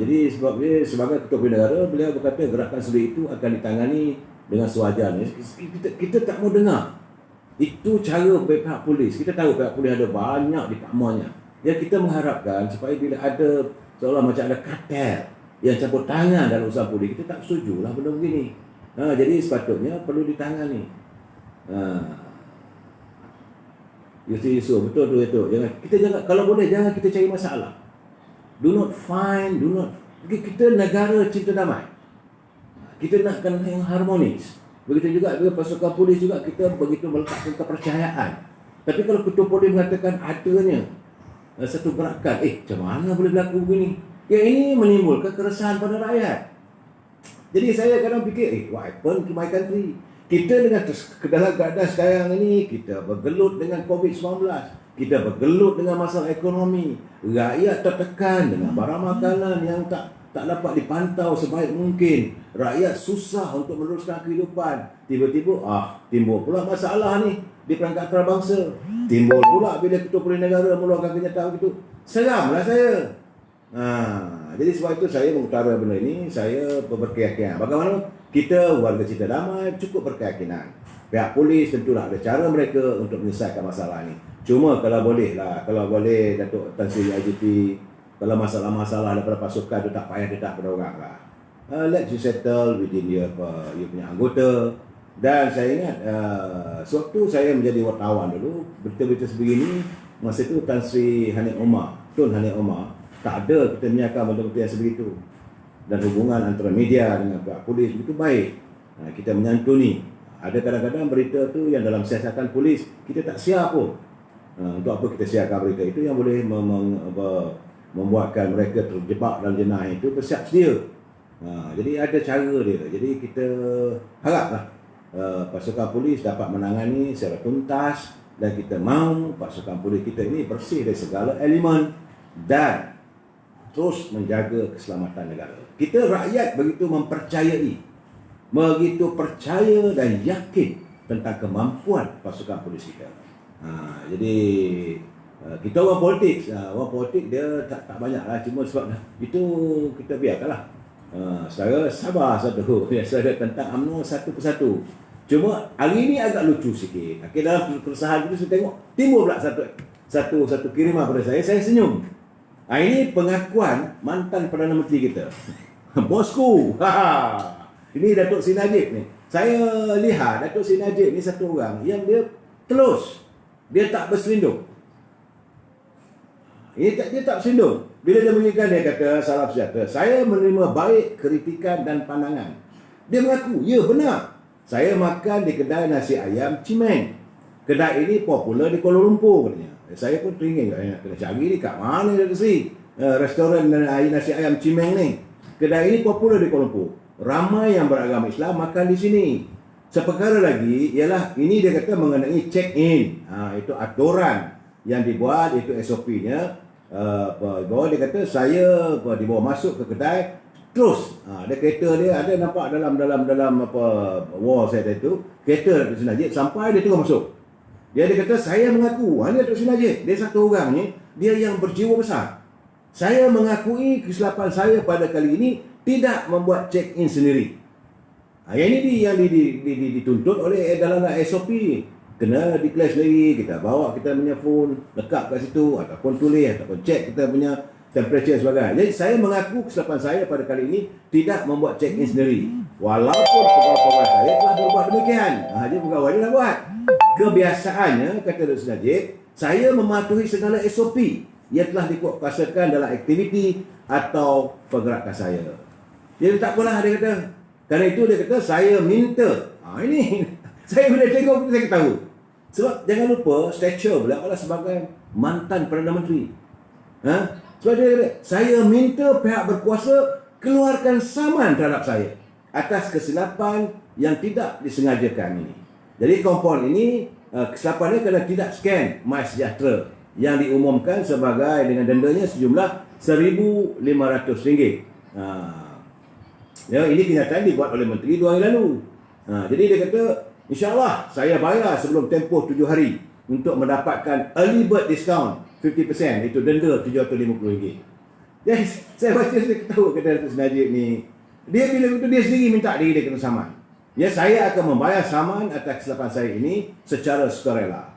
Jadi sebab dia sebagai Ketua Polis Negara, beliau berkata gerakan sulit itu akan ditangani dengan sewajarnya. Kita tak mau dengar. Itu cara pihak polis. Kita tahu pihak polis ada banyak departmennya. Yang kita mengharapkan supaya bila ada seolah macam ada kartel yang campur tangan dalam usaha polis, kita tak setujulah benda begini. Jadi sepatutnya perlu ditangani. Yusuf, betul tu. Jangan kalau boleh jangan kita cari masalah. Do not. Kita negara cinta damai. Kita nakkan yang harmonis. Begitu juga dengan pasukan polis juga, kita begitu meletakkan kepercayaan. Tapi kalau Ketua Polis mengatakan adanya satu gerakan, macam mana boleh berlaku begini? Yang ini menimbulkan keresahan pada rakyat. Jadi saya kadang fikir, what happened to my country? Kita dengan dalam keadaan sekarang ini, kita bergelut dengan COVID-19. Kita bergelut dengan masalah ekonomi. Rakyat tertekan dengan barang makanan yang tak dapat dipantau sebaik mungkin. Rakyat susah untuk meneruskan kehidupan. Tiba-tiba, timbul pula masalah ni di perangkat antarabangsa. Timbul pula bila Ketua Polis Negara mengeluarkan kenyataan begitu. Seramlah saya. Jadi sebab itu saya mengutara benda ini, saya berkeyakinan. Bagaimana kita warga cinta damai cukup berkeyakinan. Pihak polis tentulah ada cara mereka untuk menyelesaikan masalah ini. Cuma kalau boleh Datuk Tan Sri IGP, kalau masalah-masalah daripada pasukan itu tak payah dia pada orang lah. Let you settle within you punya anggota. Dan saya ingat sewaktu saya menjadi wartawan dulu, berita-berita sebegini, masa itu Tan Sri Tun Hanif Omar, tak ada kita menyiapkan benda-benda yang sebegitu. Dan hubungan antara media dengan pihak polis begitu baik. Kita menyantuni. Ada kadang-kadang berita tu yang dalam siasatan polis kita tak siap pun. Untuk apa kita siapkan berita itu yang boleh membuatkan mereka terjebak dalam jenah itu, bersiap sedia. Jadi ada cara dia. Jadi kita haraplah pasukan polis dapat menangani secara tuntas, dan kita mahu pasukan polis kita ini bersih dari segala elemen dan terus menjaga keselamatan negara. Kita rakyat begitu percaya dan yakin tentang kemampuan pasukan polis kita. Jadi kita orang politik dia tak banyaklah, cuma sebab itu kita biarkanlah. Saudara sabar satu. Saudara tentang UMNO satu persatu. Cuma hari ini agak lucu sikit. Okay, dalam keresahan itu saya tengok timbul pula satu kiriman pada saya senyum. Ini pengakuan mantan Perdana Menteri kita. Bosku. Ini Datuk Seri Najib ni. Saya lihat Datuk Seri Najib ni satu orang yang dia telus. Dia tak berselindung. Dia tak berselindung. Bila dia mengingatkan, dia kata salam sejahtera. Saya menerima baik kritikan dan pandangan. Dia mengaku, ya benar. Saya makan di kedai nasi ayam Cimeng. Kedai ini popular di Kuala Lumpur katanya. Saya pun teringin nak kena cari ni kat mana Datuk Seri. Restoran nasi ayam Cimeng ni. Kedai ini popular di Kuala Lumpur. Ramai yang beragama Islam makan di sini. Seperkara lagi ialah ini dia kata mengenai check-in. Itu aturan yang dibuat, itu SOP-nya. Bahawa dia kata saya dibawa masuk ke kedai terus ada kereta dia ada nampak dalam wall saya tu kereta Datuk Seri Najib sampai dia terus masuk. Dia kata saya mengaku ini Datuk Seri Najib, dia satu orang ni dia yang berjiwa besar. Saya mengakui kesilapan saya pada kali ini tidak membuat check-in sendiri. Yang ini yang dituntut oleh dalam SOP. Kena declare sendiri, kita bawa kita punya phone, lekat kat situ, ataupun tulis, ataupun cek kita punya temperature dan sebagainya. Jadi saya mengaku kesilapan saya pada kali ini tidak membuat check-in sendiri. Walaupun pegawai-pegawai saya telah berbuat demikian. Dia pegawai dia dah buat. Kebiasaannya, kata Datuk Seri Najib, saya mematuhi segala SOP yang telah dikuatkuasakan dalam aktiviti atau pergerakan saya. Jadi tak apalah dia kata. Kerana itu dia kata saya minta. Ini saya bila tengok saya tahu. Sebab jangan lupa stature beliau adalah sebagai mantan Perdana Menteri. Sebab dia kata, saya minta pihak berkuasa keluarkan saman terhadap saya atas kesilapan yang tidak disengajakan ini. Jadi kompon ini kesilapannya kerana tidak scan MySejahtera yang diumumkan sebagai dengan dendanya sejumlah RM1,500. Ini kenyataan dibuat oleh Menteri 2 hari lalu. Jadi dia kata InsyaAllah saya bayar sebelum tempoh 7 hari untuk mendapatkan early bird discount 50%, itu denda RM750. Jadi saya baca saya ketawa kata Datuk Seri Najib ni. Dia bila itu dia sendiri minta diri dia kena saman. Saya akan membayar saman atas kesilapan saya ini secara sukarela.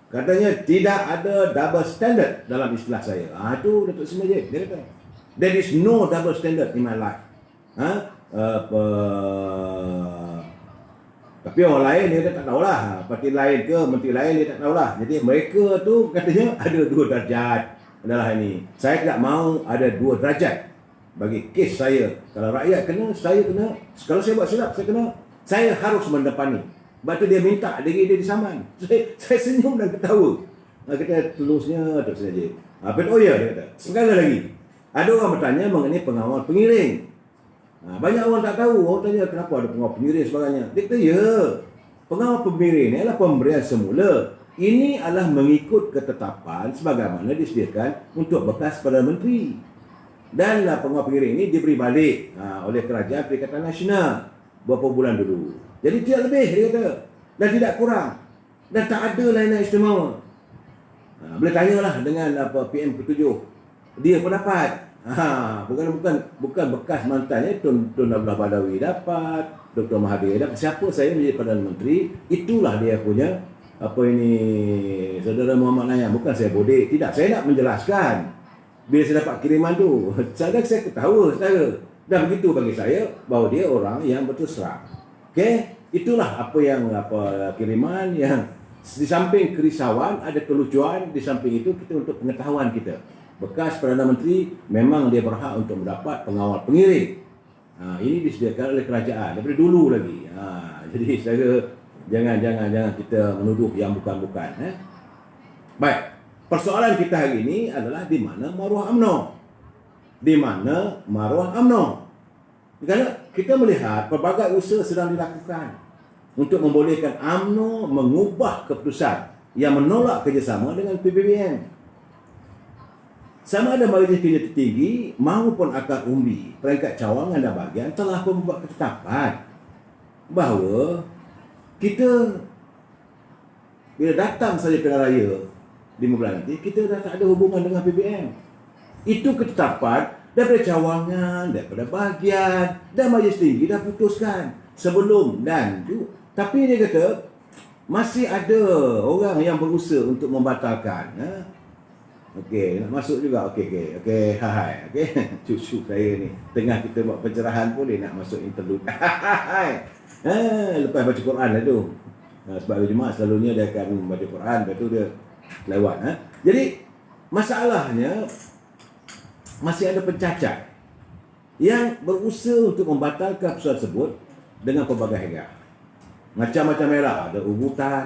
Katanya tidak ada double standard dalam istilah saya. Itu Datuk Seri Najib dia kata. There is no double standard in my life. Tapi orang lain dia tak tahulah. Parti lain ke menteri lain dia tak tahulah. Jadi mereka tu katanya ada 2 darjat adalah ini. Saya tidak mahu ada 2 derajat bagi kes saya. Kalau rakyat kena, saya kena. Kalau saya buat silap, saya harus mendepani. Sebab tu dia minta diri dia disaman. Saya senyum dan ketawa. Kata tulusnya Datuk Seri Najib. Dia kata. Sekali lagi. Ada orang bertanya mengenai pengawal pengiring. Banyak orang tak tahu. Orang tanya kenapa ada pengawal pengiring sebagainya. Dia kata pengawal pengiring ni adalah pemberian semula. Ini adalah mengikut ketetapan sebagaimana disediakan untuk bekas Perdana Menteri. Dan pengawal pengiring ini diberi balik oleh Kerajaan Perikatan Nasional beberapa bulan dulu. Jadi tidak lebih dia kata. Dan tidak kurang. Dan tak ada layanan istimewa. Boleh tanyalah dengan PM ke-7. Dia pun dapat. Bukan bekas mantannya Tun Abdullah Badawi dapat, Dr. Mahathir dapat. Siapa saya menjadi Perdana Menteri, itulah dia punya Saudara Muhammad Nayam. Bukan saya bodek, tidak. Saya nak menjelaskan. Bila saya dapat kiriman tu, saya ketawa saudara. Dan begitu bagi saya bahawa dia orang yang betul serang. Itulah kiriman yang di samping kerisauan ada kelucuan, di samping itu kita untuk pengetahuan kita. Bekas Perdana Menteri memang dia berhak untuk mendapat pengawal pengiring. Ini disediakan oleh kerajaan daripada dulu lagi. Jadi saya jangan kita menuduh yang bukan-bukan. Baik, persoalan kita hari ini adalah di mana maruah UMNO. Di mana maruah UMNO? Kerana kita melihat pelbagai usaha sedang dilakukan untuk membolehkan UMNO mengubah keputusan yang menolak kerjasama dengan PBBM. Sama ada Majlis Kerja Tertinggi maupun akar umbi, peringkat cawangan dan bahagian telah pun membuat ketetapan bahawa kita bila datang saja pilihan raya 5 bulan nanti, kita dah tak ada hubungan dengan PBM. Itu ketetapan daripada cawangan, daripada bahagian, dan Majlis Tinggi dah putuskan sebelum dan tu. Tapi dia kata masih ada orang yang berusaha untuk membatalkan. Okey, nak masuk juga. Okey, hai. Okey, cucu saya ni tengah kita buat pencerahan pun dia nak masuk interlude. Lepas baca Quran lah tu. Sebab hari Jumaat selalunya dia akan baca Quran, lepas tu dia lewat. Jadi masalahnya masih ada pencacat yang berusaha untuk membatalkan persoalan tersebut dengan pelbagai hingga. Macam-macam era, ada ubutan,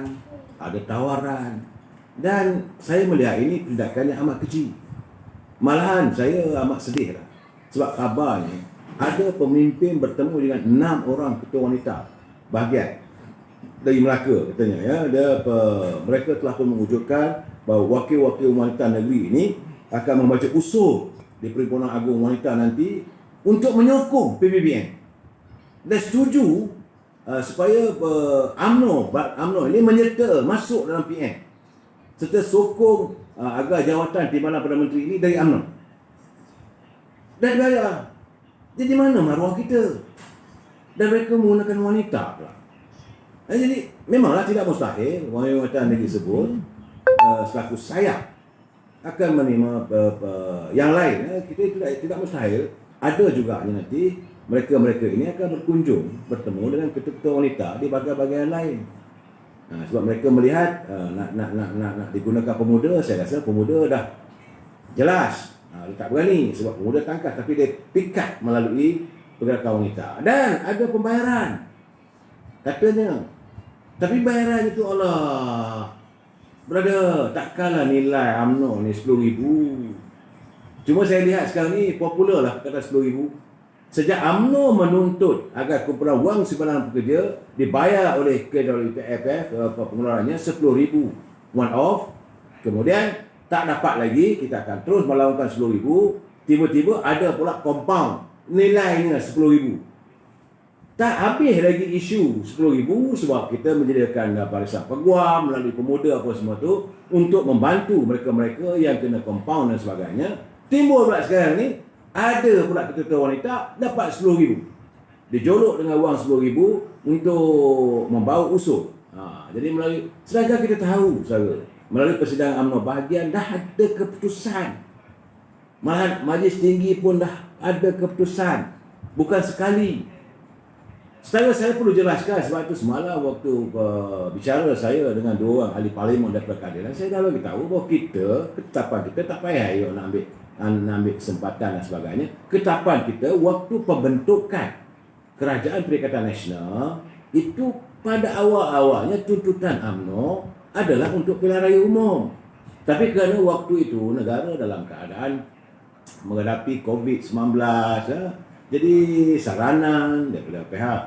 ada tawaran, dan saya melihat ini tindakan yang amat kecil. Malahan saya amat sedih lah. Sebab kabarnya ada pemimpin bertemu dengan 6 orang ketua wanita bahagian dari Melaka katanya, ya. Mereka telah pun mewujudkan bahawa wakil-wakil wanita negeri ini akan membaca usul di Perhimpunan Agung Wanita nanti untuk menyokong PBBN dan setuju supaya UMNO ini menyerta masuk dalam PN serta sokong agar jawatan Timbalan Perdana Menteri ini dari UMNO. Dan gaya, jadi mana maruah kita? Dan mereka menggunakan wanita pula. Jadi memanglah tidak mustahil wanita negeri tersebut selaku sayap akan menerima yang lain. Kita tidak mustahil ada juga nanti mereka ini akan berkunjung bertemu dengan ketua-ketua wanita di bahagian-bahagian lain. Sebab mereka melihat nak digunakan pemuda. Saya rasa pemuda dah jelas dia tak berani sebab pemuda tangkas, tapi dia pikat melalui pergerakan wanita. Dan ada pembayaran katanya, tapi bayaran itu Allah brother, takkanlah nilai UMNO ni 10,000. Cuma saya lihat sekarang ni popular lah kata 10,000. Sejak UMNO menuntut agar kumpulan wang simpanan pekerja dibayar oleh KWPF, pengeluarannya 10,000 one off, kemudian tak dapat lagi, kita akan terus melakukan 10,000. Tiba-tiba ada pula compound nilainya 10,000. Tak habis lagi isu 10,000 sebab kita menyediakan barisan peguam melalui pemuda apa semua tu untuk membantu mereka-mereka yang kena compound dan sebagainya. Timbul pula sekarang ni ada pula ketua wanita dapat 10,000. Dijolok dengan wang 10,000 untuk membawa usul. Jadi melalui, sedangkan kita tahu melalui persidangan UMNO bahagian dah ada keputusan. Malahan Majlis Tinggi pun dah ada keputusan. Bukan sekali. Saya perlu jelaskan sebab itu semalam waktu bicara saya dengan 2 orang ahli parlimen daripada keadilan, saya dah bagi tahu bahawa ketetapan kita tak payah nak ambil kesempatan dan sebagainya. Ketetapan kita waktu pembentukan Kerajaan Perikatan Nasional itu pada awal-awalnya tuntutan UMNO adalah untuk pilihan raya umum. Tapi kerana waktu itu negara dalam keadaan menghadapi COVID-19, jadi saranan daripada pihak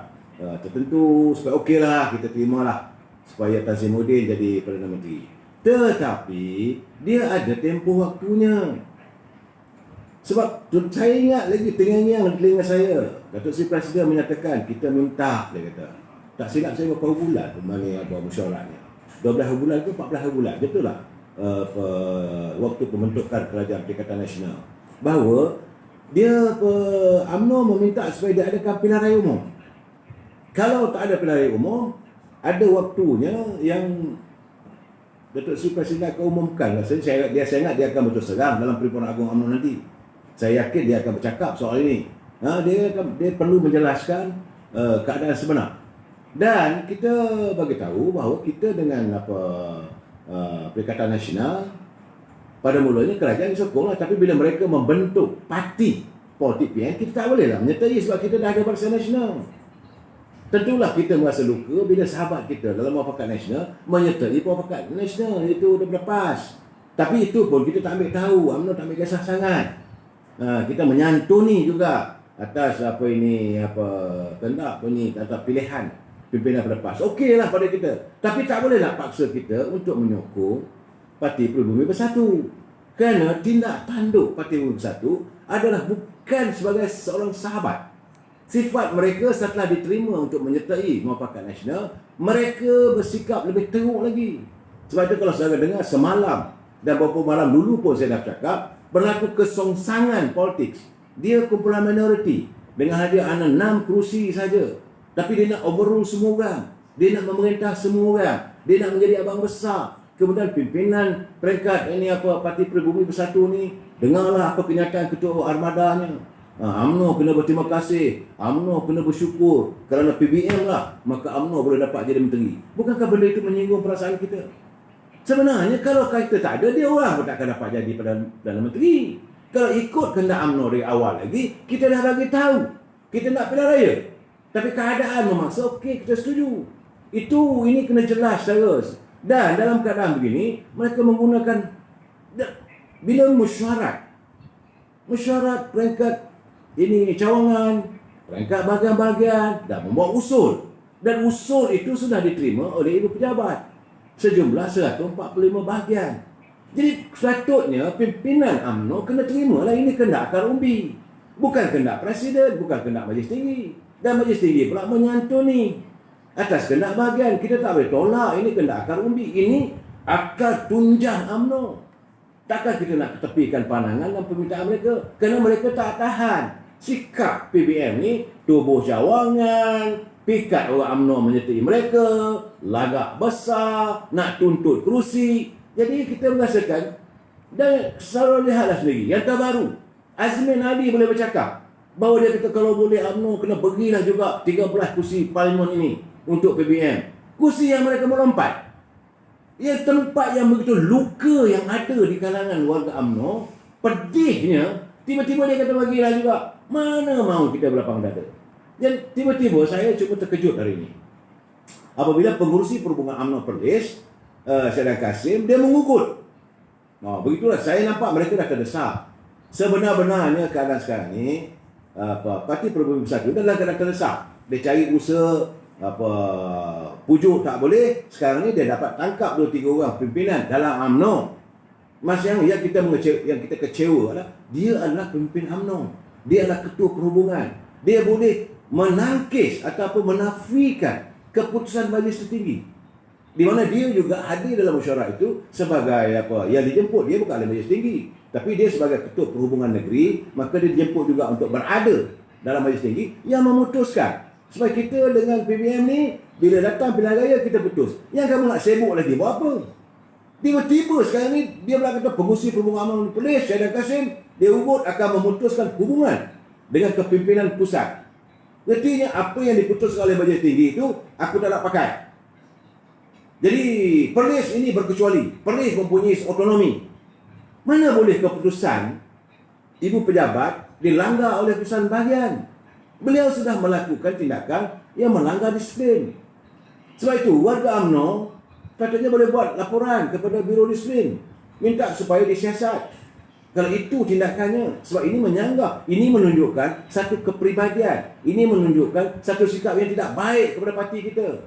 tertentu supaya okeylah kita terimalah supaya Tan Sri Muhyiddin jadi Perdana Menteri. Tetapi dia ada tempoh waktunya. Sebab saya ingat lagi terngiang-ngiang telinga saya, Datuk Seri Presiden menyatakan kita minta, dia kata, tak silap saya berapa bulan bagi mesyuaratnya, 12 bulan ke 14 bulan, betul lah, waktu pembentukan Kerajaan Perikatan Nasional, bahawa dia UMNO meminta supaya dia adakan pilihan raya umum. Kalau tak ada pilihan raya umum, ada waktunya yang Datuk Seri Presiden akan umumkan. Saya ingat dia akan betul serang dalam Perhimpunan Agung UMNO nanti. Saya yakin dia akan bercakap soal ini. Dia perlu menjelaskan keadaan sebenar. Dan kita bagi tahu bahawa kita dengan Perikatan Nasional pada mulanya kerajaan disokonglah, tapi bila mereka membentuk parti politik PN, kita tak bolehlah menyertai sebab kita dah ada Barisan Nasional. Tentulah kita merasa luka bila sahabat kita dalam Muafakat Nasional menyertai Muafakat Nasional, itu dah berlepas. Tapi itu pun kita tak ambil tahu, UMNO tak ambil kisah sangat. Kita menyantuni juga atas atas pilihan pimpinan berlepas. Okeylah pada kita. Tapi tak boleh nak paksa kita untuk menyokong Parti Pribumi Bersatu. Kerana tindak tanduk Parti Pribumi Bersatu adalah bukan sebagai seorang sahabat. Sifat mereka setelah diterima untuk menyertai Muafakat Nasional, mereka bersikap lebih teruk lagi. Sebab itu kalau saudara dengar semalam dan beberapa malam dulu pun saya dah cakap, berlaku kesongsangan politik Dia kumpulan minoriti dengan hadiah 6 kerusi saja. Tapi dia nak overrule semua orang. Dia nak memerintah semua orang. Dia nak menjadi abang besar. Kemudian pimpinan peringkat ini Parti Pribumi Bersatu ni, dengarlah apa kenyataan ketua armadanya. UMNO kena berterima kasih, UMNO kena bersyukur kerana PBM lah, maka UMNO boleh dapat jadi menteri. Bukankah benda itu menyinggung perasaan kita? Sebenarnya kalau kita tak ada, dia orang pun tak akan dapat jadi Perdana Menteri. Kalau ikut kehendak UMNO dari awal lagi, kita dah bagi tahu kita nak pilihan raya. Tapi keadaan memaksa, okey, kita setuju. Ini kena jelas terus. Dan dalam keadaan begini, mereka menggunakan bila mesyuarat peringkat ini cawangan, peringkat bahagian-bahagian dan membuat usul. Dan usul itu sudah diterima oleh ibu pejabat sejumlah 145 bahagian. Jadi sepatutnya pimpinan UMNO kena terima lah ini kehendak akar umbi. Bukan kehendak Presiden, bukan kehendak Majlis Tinggi. Dan Majlis Tinggi pula menyantuni atas kehendak bahagian. Kita tak boleh tolak ini kehendak akar umbi. Ini akar tunjang UMNO. Takkan kita nak ketepikan pandangan dan permintaan mereka, kerana mereka tak tahan sikap PBM ni, tubuh cawangan, pikat orang UMNO menyertai mereka, lagak besar, nak tuntut kerusi. Jadi kita merasakan, dan selalu lihatlah sendiri, yang terbaru, Azmin Ali boleh bercakap bahawa dia kata kalau boleh UMNO kena berilah juga 13 kursi parlimen ini untuk PBM. Kursi yang mereka melompat, ia tempat yang begitu luka yang ada di kalangan warga UMNO, pedihnya tiba-tiba dia kata bagilah juga. Mana mahu kita berlapang dada. Dan tiba-tiba saya cuma terkejut hari ini apabila pengurusi perhubungan UMNO Perlis, Syedang Kasim, dia mengugut. Begitulah saya nampak mereka dah terdesak. Sebenar-benarnya keadaan sekarang ni, Parti Pribumi Bersatu dalam keadaan terdesak. Dia cari usaha pujuk tak boleh. Sekarang ni dia dapat tangkap 2-3 orang pimpinan dalam UMNO. Yang kita kecewa adalah dia adalah pemimpin UMNO. Dia adalah ketua perhubungan. Dia boleh menangkis ataupun menafikan keputusan Majlis Tertinggi, di mana dia juga hadir dalam mesyuarat itu sebagai yang dijemput. Dia bukan ahli Majlis Tinggi, tapi dia sebagai ketua perhubungan negeri, maka dia dijemput juga untuk berada dalam Majlis Tinggi yang memutuskan supaya kita dengan PBM ni bila datang pilihan raya kita putus. Yang kamu nak sibuk lagi buat apa? Tiba-tiba sekarang ni dia pula kata pengurusi perhubungan UMNO Perlis, Syedang Kasim, dia urut akan memutuskan hubungan dengan kepimpinan pusat. Artinya apa yang diputuskan oleh Majlis Tinggi itu aku tak nak pakai. Jadi Perlis ini berkecuali. Perlis mempunyai otonomi. Mana boleh keputusan ibu pejabat dilanggar oleh keputusan bahagian. Beliau sudah melakukan tindakan yang melanggar disiplin. Sebab itu warga UMNO katanya boleh buat laporan kepada Biro Disiplin, minta supaya disiasat. Kalau itu tindakannya, sebab ini menyanggah, ini menunjukkan satu kepribadian, ini menunjukkan satu sikap yang tidak baik kepada parti kita.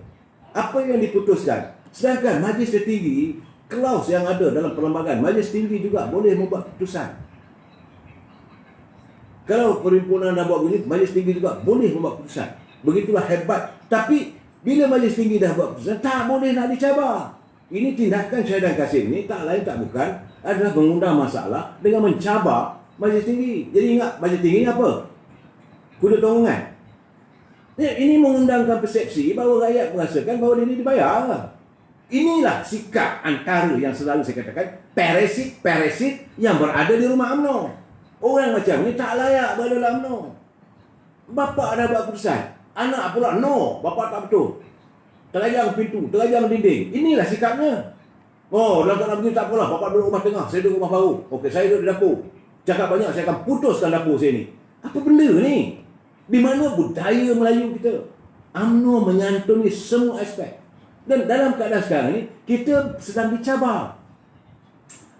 Apa yang diputuskan? Sedangkan Majlis Tertinggi, klaus yang ada dalam perlembagaan, Majlis Tinggi juga boleh membuat keputusan. Kalau perhimpunan dah buat begini, Majlis Tinggi juga boleh membuat keputusan. Begitulah hebat. Tapi bila Majlis Tinggi dah buat keputusan, tak boleh nak dicabar. Ini tindakan Syedang Kasim ini tak lain tak bukan adalah mengundang masalah dengan mencabar Majlis Tinggi. Jadi ingat, Majlis Tinggi ni apa? Kuda tonggongan. Ini mengundangkan persepsi bahawa rakyat merasakan bahawa dia ini dibayar. Inilah sikap antara yang selalu saya katakan parasit yang berada di rumah UMNO. Orang macam ni tak layak berada dalam UMNO. Bapa dah buat keputusan, anak pula no, bapa tak betul. Terajang pintu, terajang dinding. Inilah sikapnya. Dalam keadaan begini tak apalah, bapa duduk rumah tengah, saya duduk rumah baru. Okey, saya duduk di dapur. Cakap banyak, saya akan putuskan dapur saya ni. Apa benda ni? Di mana budaya Melayu kita? UMNO menyantuni semua aspek. Dan dalam keadaan sekarang ni, kita sedang dicabar.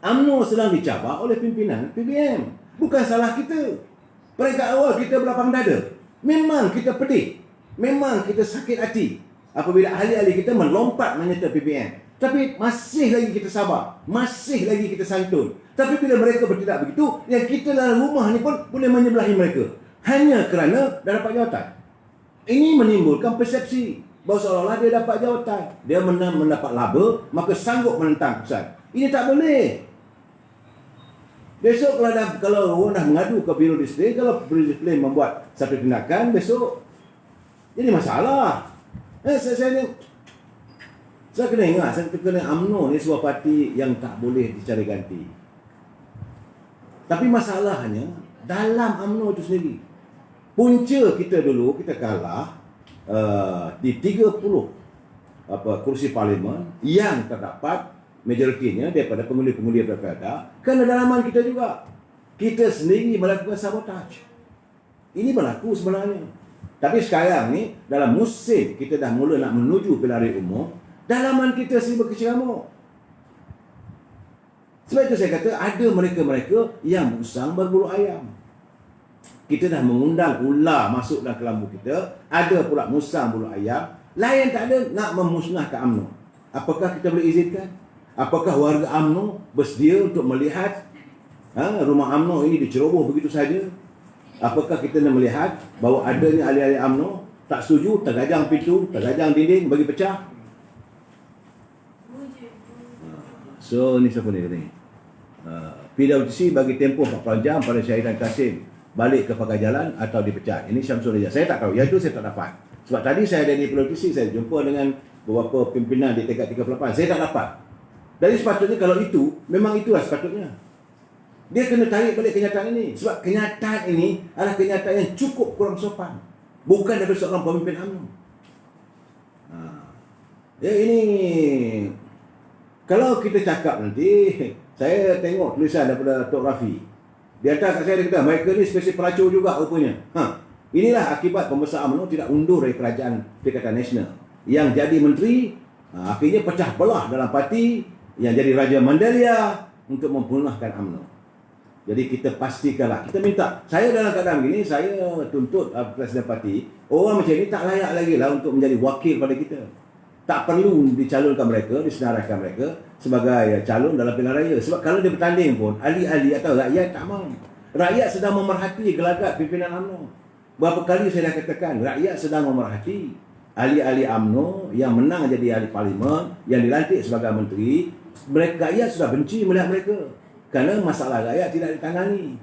UMNO sedang dicabar oleh pimpinan PBM. Bukan salah kita. Peringkat awal kita berlapang dada. Memang kita pedih. Memang kita sakit hati apabila ahli-ahli kita melompat menyertai PBM. Tapi masih lagi kita sabar. Masih lagi kita santun. Tapi bila mereka bertindak begitu, yang kita dalam rumah ni pun boleh menyebelahi mereka. Hanya kerana dah dapat jawatan. Ini menimbulkan persepsi bahawa seolah-olah dia dapat jawatan. Dia mendapat laba, maka sanggup menentang keputusan. Ini tak boleh. Besok kalau orang dah mengadu ke Biro Disiplin, kalau Biro Disiplin membuat satu tindakan, besok jadi masalah. Saya kena ingat, saya kena UMNO ni sebuah parti yang tak boleh dicari ganti. Tapi masalahnya dalam UMNO itu sendiri. Punca kita dulu, kita kalah di 30 kursi parlimen yang terdapat majoritinya daripada pengundi-pengundi pilkada kerana dalaman kita juga. Kita sendiri melakukan sabotaj. Ini berlaku sebenarnya. Tapi sekarang ni dalam musim kita dah mula nak menuju pilihan raya umum, dalaman kita sendiri berkecamuk. Sebab itu saya kata ada mereka-mereka yang musang berbulu ayam. Kita dah mengundang ular masuk dalam kelambu kita, ada pula musang bulu ayam, lain tak ada nak memusnahkan UMNO. Apakah kita boleh izinkan? Apakah warga UMNO bersedia untuk melihat rumah UMNO ini diceroboh begitu saja? Apakah kita nak melihat bahawa adanya ahli-ahli UMNO tak setuju, tergajang pintu, tergajang dinding bagi pecah? So, ni siapa ni? PWTC bagi tempoh 48 jam pada Syahidan Kasim balik ke pagar jalan atau dipecat. Ini Syamsul Reza. Saya tak tahu. Yang itu saya tak dapat. Sebab tadi saya ada di PWTC, saya jumpa dengan beberapa pimpinan di tingkat 38. Saya tak dapat. Jadi sepatutnya kalau itu, memang itulah sepatutnya. Dia kena tarik balik kenyataan ini. Sebab kenyataan ini adalah kenyataan yang cukup kurang sopan. Bukan daripada seorang pemimpin UMNO. Ya, ini kalau kita cakap nanti, saya tengok tulisan daripada Tok Rafi. Di atas kat saya dia kata, mereka ni spesies pelacur juga rupanya. Inilah akibat pembesar UMNO tidak undur dari kerajaan Perikatan Nasional. Yang jadi menteri, akhirnya pecah belah dalam parti, yang jadi Raja Mandalia untuk mempunahkan UMNO. Jadi kita pastikanlah, kita minta. Saya dalam keadaan begini, saya tuntut Presiden Parti, orang macam ni tak layak lagi lah untuk menjadi wakil pada kita. Tak perlu dicalonkan mereka, disenaraikan mereka sebagai calon dalam pilihan raya. Sebab kalau dia bertanding pun, ahli-ahli atau rakyat tak mahu. Rakyat sedang memerhati gelagat pimpinan UMNO. Berapa kali saya dah katakan, rakyat sedang memerhati ahli-ahli UMNO yang menang jadi ahli parlimen, yang dilantik sebagai menteri. Rakyat sudah benci melihat mereka kerana masalah rakyat tidak ditangani.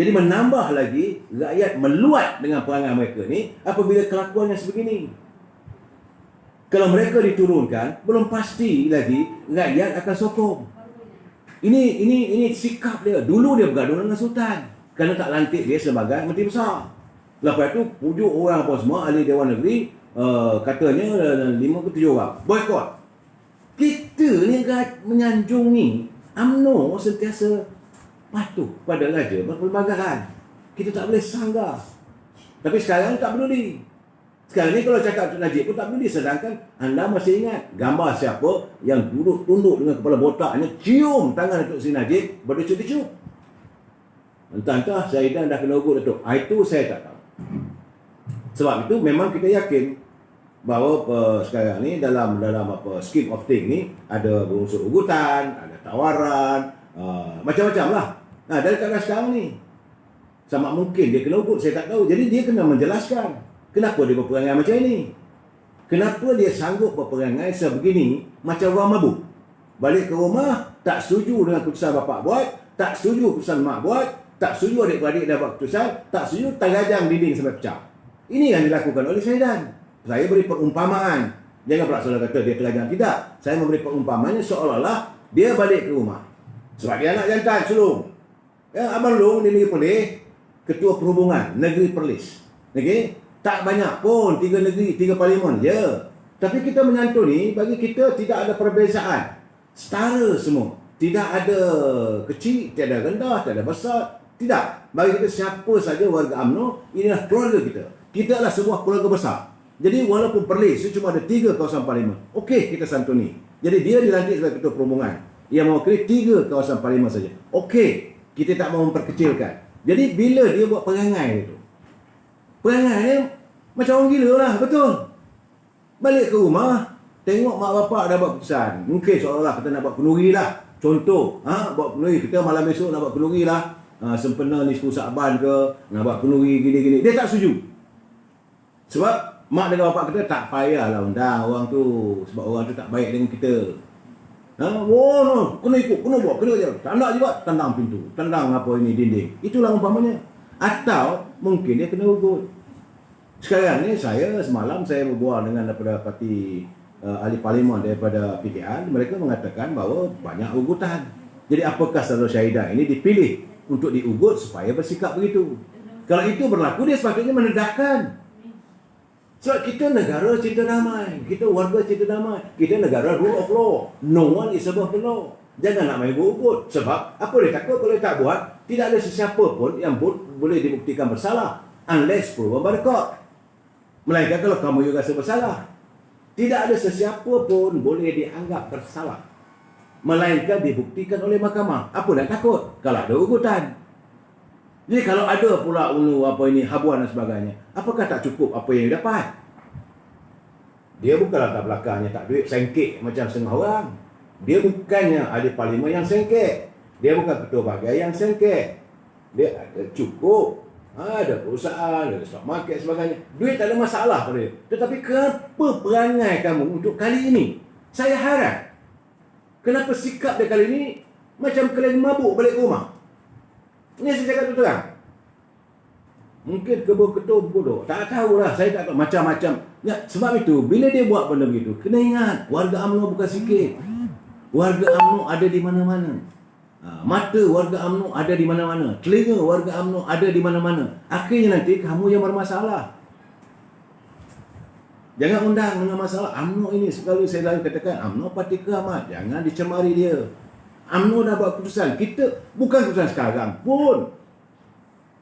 Jadi menambah lagi, rakyat meluat dengan perangai mereka ni apabila kelakuan yang sebegini. Kalau mereka diturunkan, belum pasti lagi rakyat akan sokong. Ini sikap dia. Dulu dia bergaduh dengan Sultan kerana tak lantik dia sebagai menteri besar. Lepas tu pujuk orang apa semua, ahli Dewan Negeri, katanya 5 ke 7 orang boykot. Kita ni menyanjungi UMNO sentiasa patuh pada raja berperlembagaan. Kita tak boleh sanggah. Tapi sekarang tak peduli. Sekarang ni kalau cakap Tun Najib pun tak peduli. Sedangkan anda masih ingat gambar siapa yang duduk tunduk dengan kepala botaknya, cium tangan Datuk Seri Najib berdecup-decup. Entah-entah Syahidan dah kena ugut Datuk. Itu saya tak tahu. Sebab itu memang kita yakin bahawa sekarang ni dalam scheme of thing ni ada berunsur ugutan, ada tawaran, macam-macam lah. Dari keadaan sekarang ni sama mungkin dia kena ugut, saya tak tahu. Jadi dia kena menjelaskan kenapa dia berperangai macam ini. Kenapa dia sanggup berperangai sebegini macam orang mabuk. Balik ke rumah, tak setuju dengan keputusan bapak buat, tak setuju keputusan mak buat, tak setuju adik-beradik dah buat keputusan, tak setuju tergajang dinding sampai pecah. Ini yang dilakukan oleh Syahidan. Saya beri perumpamaan. Jangan pula saudara kata dia tergajang. Tidak. Saya memberi perumpamaannya seolah-olah dia balik ke rumah. Sebab dia anak jantan sulung. Abang Long di Negeri Perlis, Ketua Perhubungan Negeri Perlis. Okay? Tak banyak pun, 3 negeri, 3 parlimen je. Tapi kita menyantuni, bagi kita tidak ada perbezaan. Setara semua. Tidak ada kecil, tidak ada rendah, tidak ada besar. Tidak. Bagi kita siapa saja warga UMNO, inilah keluarga kita. Kita adalah sebuah keluarga besar. Jadi walaupun Perlis itu cuma ada 3 kawasan parlimen. Okey, kita santuni. Jadi dia dilantik sebagai Ketua Perhubungan. Ia mewakili 3 kawasan parlimen saja. Okey, kita tak mahu memperkecilkan. Jadi bila dia buat perangai itu, perangai dia macam orang gila lah, betul. Balik ke rumah, tengok mak bapak dah buat keputusan. Mungkin seolah-olah kita nak buat kenduri lah. Contoh, buat kenduri, kita malam esok nak buat kenduri lah. Sempena ni 10 Sa'ban ke, nak buat kenduri gini-gini. Dia tak setuju. Sebab mak dengan bapak kita tak payahlah undang orang tu. Sebab orang tu tak baik dengan kita. Oh no, kena ikut, kena buat, kena je. Tak nak juga, tendang pintu, tendang apa ini dinding. Itulah umpamanya. Atau mungkin dia kena ugut. Sekarang ni semalam saya berbual dengan daripada parti ahli parlimen daripada PKR, mereka mengatakan bahawa banyak ugutan. Jadi apakah Saudara Syahidah ini dipilih untuk diugut supaya bersikap begitu? Kalau itu berlaku, dia sepatutnya menedahkan. Sebab kita negara cinta damai, kita warga cinta damai, kita negara rule of law. No one is above the law. Jangan nak main ugut. Sebab apa dia takut kalau tak buat, tidak ada sesiapa pun yang boleh dibuktikan bersalah unless proven by the court. Melainkan kalau kamu juga rasa bersalah, tidak ada sesiapa pun boleh dianggap bersalah melainkan dibuktikan oleh mahkamah. Apa nak takut kalau ada ugutan? Jadi kalau ada pula habuan dan sebagainya, apakah tak cukup apa yang dia dapat? Dia bukanlah kat belakangnya tak duit sengkek macam setengah orang. Dia bukannya ahli parlimen yang sengkek. Dia bukan ketua bahagian yang sengkek. Dia ada cukup. Ada perusahaan, ada stock market sebagainya. Duit tak ada masalah pada dia. Tetapi kenapa perangai kamu untuk kali ini? Saya harap. Kenapa sikap dia kali ini macam kalian mabuk balik ke rumah? Ini saya cakap terang. Mungkin ketua bodoh. Tak tahulah, saya tak tahu macam-macam. Ya, sebab itu, bila dia buat benda begitu, kena ingat, warga UMNO bukan sikit. Warga UMNO ada di mana-mana. Mata warga UMNO ada di mana-mana. Telinga warga UMNO ada di mana-mana. Akhirnya nanti kamu yang bermasalah. Jangan undang dengan masalah UMNO ini. Selalu saya selalu katakan, UMNO parti keramat. Jangan dicemari dia. UMNO dah buat keputusan. Kita bukan keputusan sekarang pun.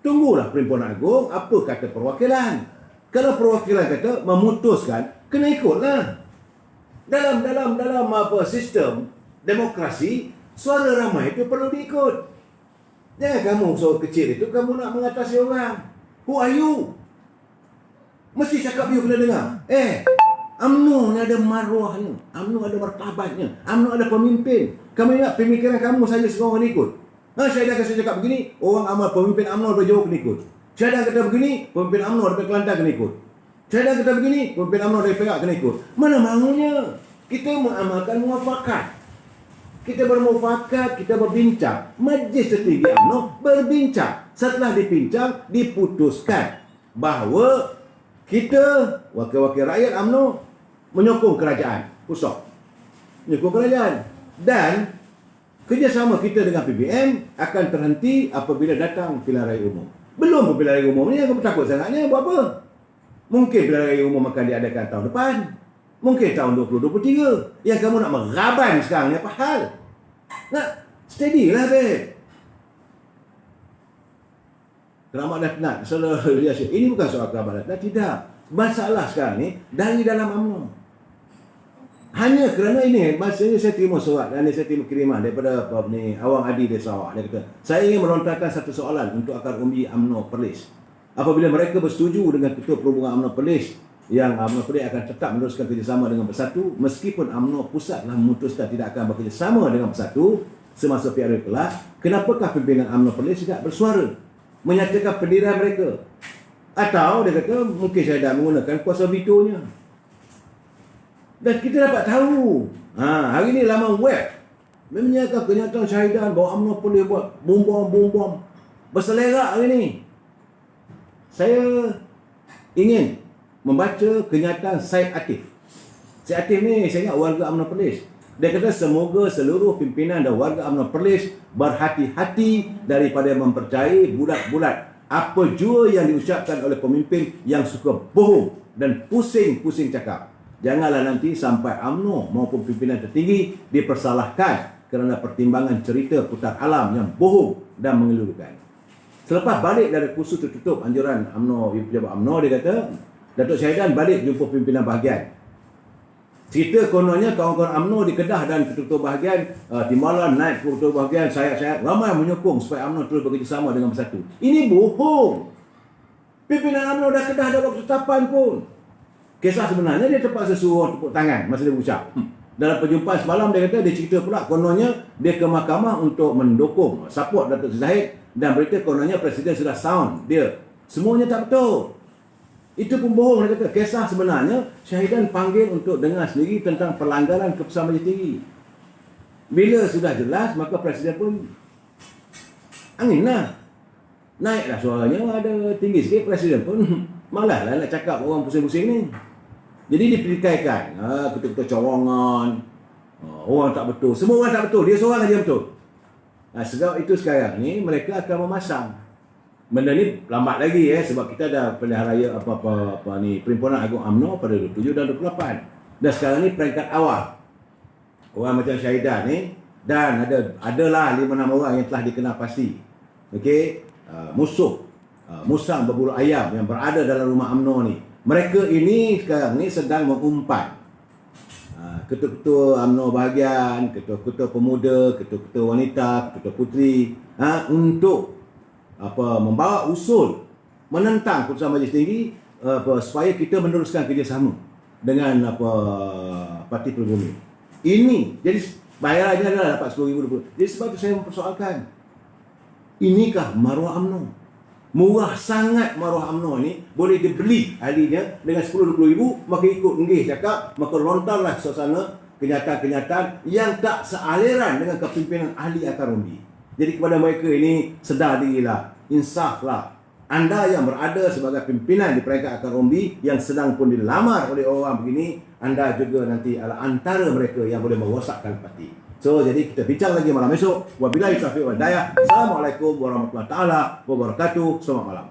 Tunggulah Perhimpunan Agung apa kata perwakilan. Kalau perwakilan kata memutuskan, kena ikutlah. Dalam sistem demokrasi, suara ramai itu perlu diikut. Jangan kamu suara kecil itu kamu nak mengatasi orang. Who are you? Mesti cakap you kena dengar. UMNO ni ada maruahnya, UMNO ada martabatnya, UMNO ada pemimpin. Kamu ingat pemikiran kamu saja semua orang ikut. Syahidah kasi cakap begini, orang amal pemimpin UMNO daripada Johor kena ikut. Syahidah kata begini, pemimpin UMNO daripada Kelantan kena ikut. Syahidah kata begini, pemimpin UMNO dari Perak kena ikut. Mana mahunya? Kita mengamalkan muafakat. Kita bermuafakat, kita berbincang. Majlis tertinggi UMNO berbincang. Setelah dibincang, diputuskan bahawa kita, wakil-wakil rakyat UMNO, menyokong kerajaan pusat. Menyokong kerajaan. Dan kerjasama kita dengan PBM akan terhenti apabila datang pilihan raya umum. Belum pun pilihan raya umum ni, aku takut sangatnya buat apa? Mungkin pilihan raya umum akan diadakan tahun depan. Mungkin tahun 2023. Yang kamu nak meraban sekarang ni apa hal? Nak steady lah, babe. Keramat dan penat. Ini bukan soal keramat dan penat. Tidak. Masalah sekarang ni dari dalam UMNO. Hanya kerana ini, masanya saya terima surat dan saya terima kiriman daripada Awang Adi dari Sarawak. Dia kata, saya ingin melontarkan satu soalan untuk akar umbi UMNO Perlis. Apabila mereka bersetuju dengan Ketua Perhubungan UMNO Perlis, yang UMNO Perlis akan tetap meneruskan kerjasama dengan Bersatu, meskipun UMNO Pusat telah memutuskan tidak akan bekerjasama dengan Bersatu semasa PRU kelas, kenapakah pimpinan UMNO Perlis tidak bersuara menyatakan pendirian mereka? Atau dia kata mungkin saya dah menggunakan kuasa vetonya. Dan kita dapat tahu hari ini laman web menyatakan kenyataan Syahidah bahawa UMNO boleh buat bom-bom berselerak hari ini. Saya ingin membaca kenyataan Syed Atif. Syed Atif ni saya ingat warga UMNO Perlis. Dia kata semoga seluruh pimpinan dan warga UMNO Perlis berhati-hati daripada mempercayai bulat-bulat apa jua yang diucapkan oleh pemimpin yang suka bohong dan pusing-pusing cakap. Janganlah nanti sampai UMNO maupun pimpinan tertinggi dipersalahkan kerana pertimbangan cerita putar alam yang bohong dan mengelurukan. Selepas balik dari kursus tertutup anjuran UMNO, pejabat UMNO, dia kata Datuk Syahidan balik jumpa pimpinan bahagian. Cerita kononnya kawan-kawan UMNO di Kedah dan ketua bahagian Timbalan naik ke ketua bahagian, sayap-sayap ramai menyokong supaya UMNO terus bekerjasama dengan Bersatu. Ini bohong. Pimpinan UMNO dah Kedah dah buat ketetapan pun. Kisah sebenarnya dia terpaksa suruh tepuk tangan masa dia berucap. Dalam perjumpaan semalam dia kata, dia cerita pula kononnya dia ke mahkamah untuk mendukung support Datuk Zahid dan berita kononnya Presiden sudah sound dia. Semuanya tak betul. Itu pun bohong. Dia kata kisah sebenarnya Syahidan panggil untuk dengar sendiri tentang pelanggaran keputusan Majlis Tinggi. Bila sudah jelas, maka Presiden pun angin lah. Naiklah suaranya, ada tinggi sikit, Presiden pun malah lah nak cakap orang pusing-pusing ni. Jadi dipertikaikan, ketua-ketua cawangan, orang tak betul, semua orang tak betul, dia seorang aja betul. Sebab itu sekarang ni mereka akan memasang. Benda ni lambat lagi sebab kita ada pilihan raya apa ni Perhimpunan Agung UMNO pada 27 dan 28. Dan sekarang ni peringkat awal. Orang macam Syahidah ni, dan adalah 5-6 orang yang telah dikenal pasti. Okey, musuh musang berbulu ayam yang berada dalam rumah UMNO ni. Mereka ini sekarang ni sedang mengumpat ketua-ketua UMNO bahagian, ketua-ketua pemuda, ketua-ketua wanita, ketua puteri untuk membawa usul menentang putusan Majlis Tinggi supaya kita meneruskan kerjasama dengan Parti Pribumi. Ini jadi bayarannya adalah dapat RM10,000. Jadi sebab itu saya mempersoalkan, inikah maruah UMNO? Murah sangat maruah UMNO ni, boleh dibeli ahlinya dengan RM10-20,000, maka ikut nggih cakap, maka lontarlah suasana kenyataan-kenyataan yang tak sealiran dengan kepimpinan ahli akar umbi. Jadi kepada mereka ini, sedar dirilah, insaflah. Anda yang berada sebagai pimpinan di peringkat akar umbi yang sedang pun dilamar oleh orang begini, anda juga nanti adalah antara mereka yang boleh merosakkan parti. So, jadi kita bincang lagi malam esok. Wabillahi taufiq wal hidayah. Assalamualaikum warahmatullahi taala wabarakatuh. Selamat malam.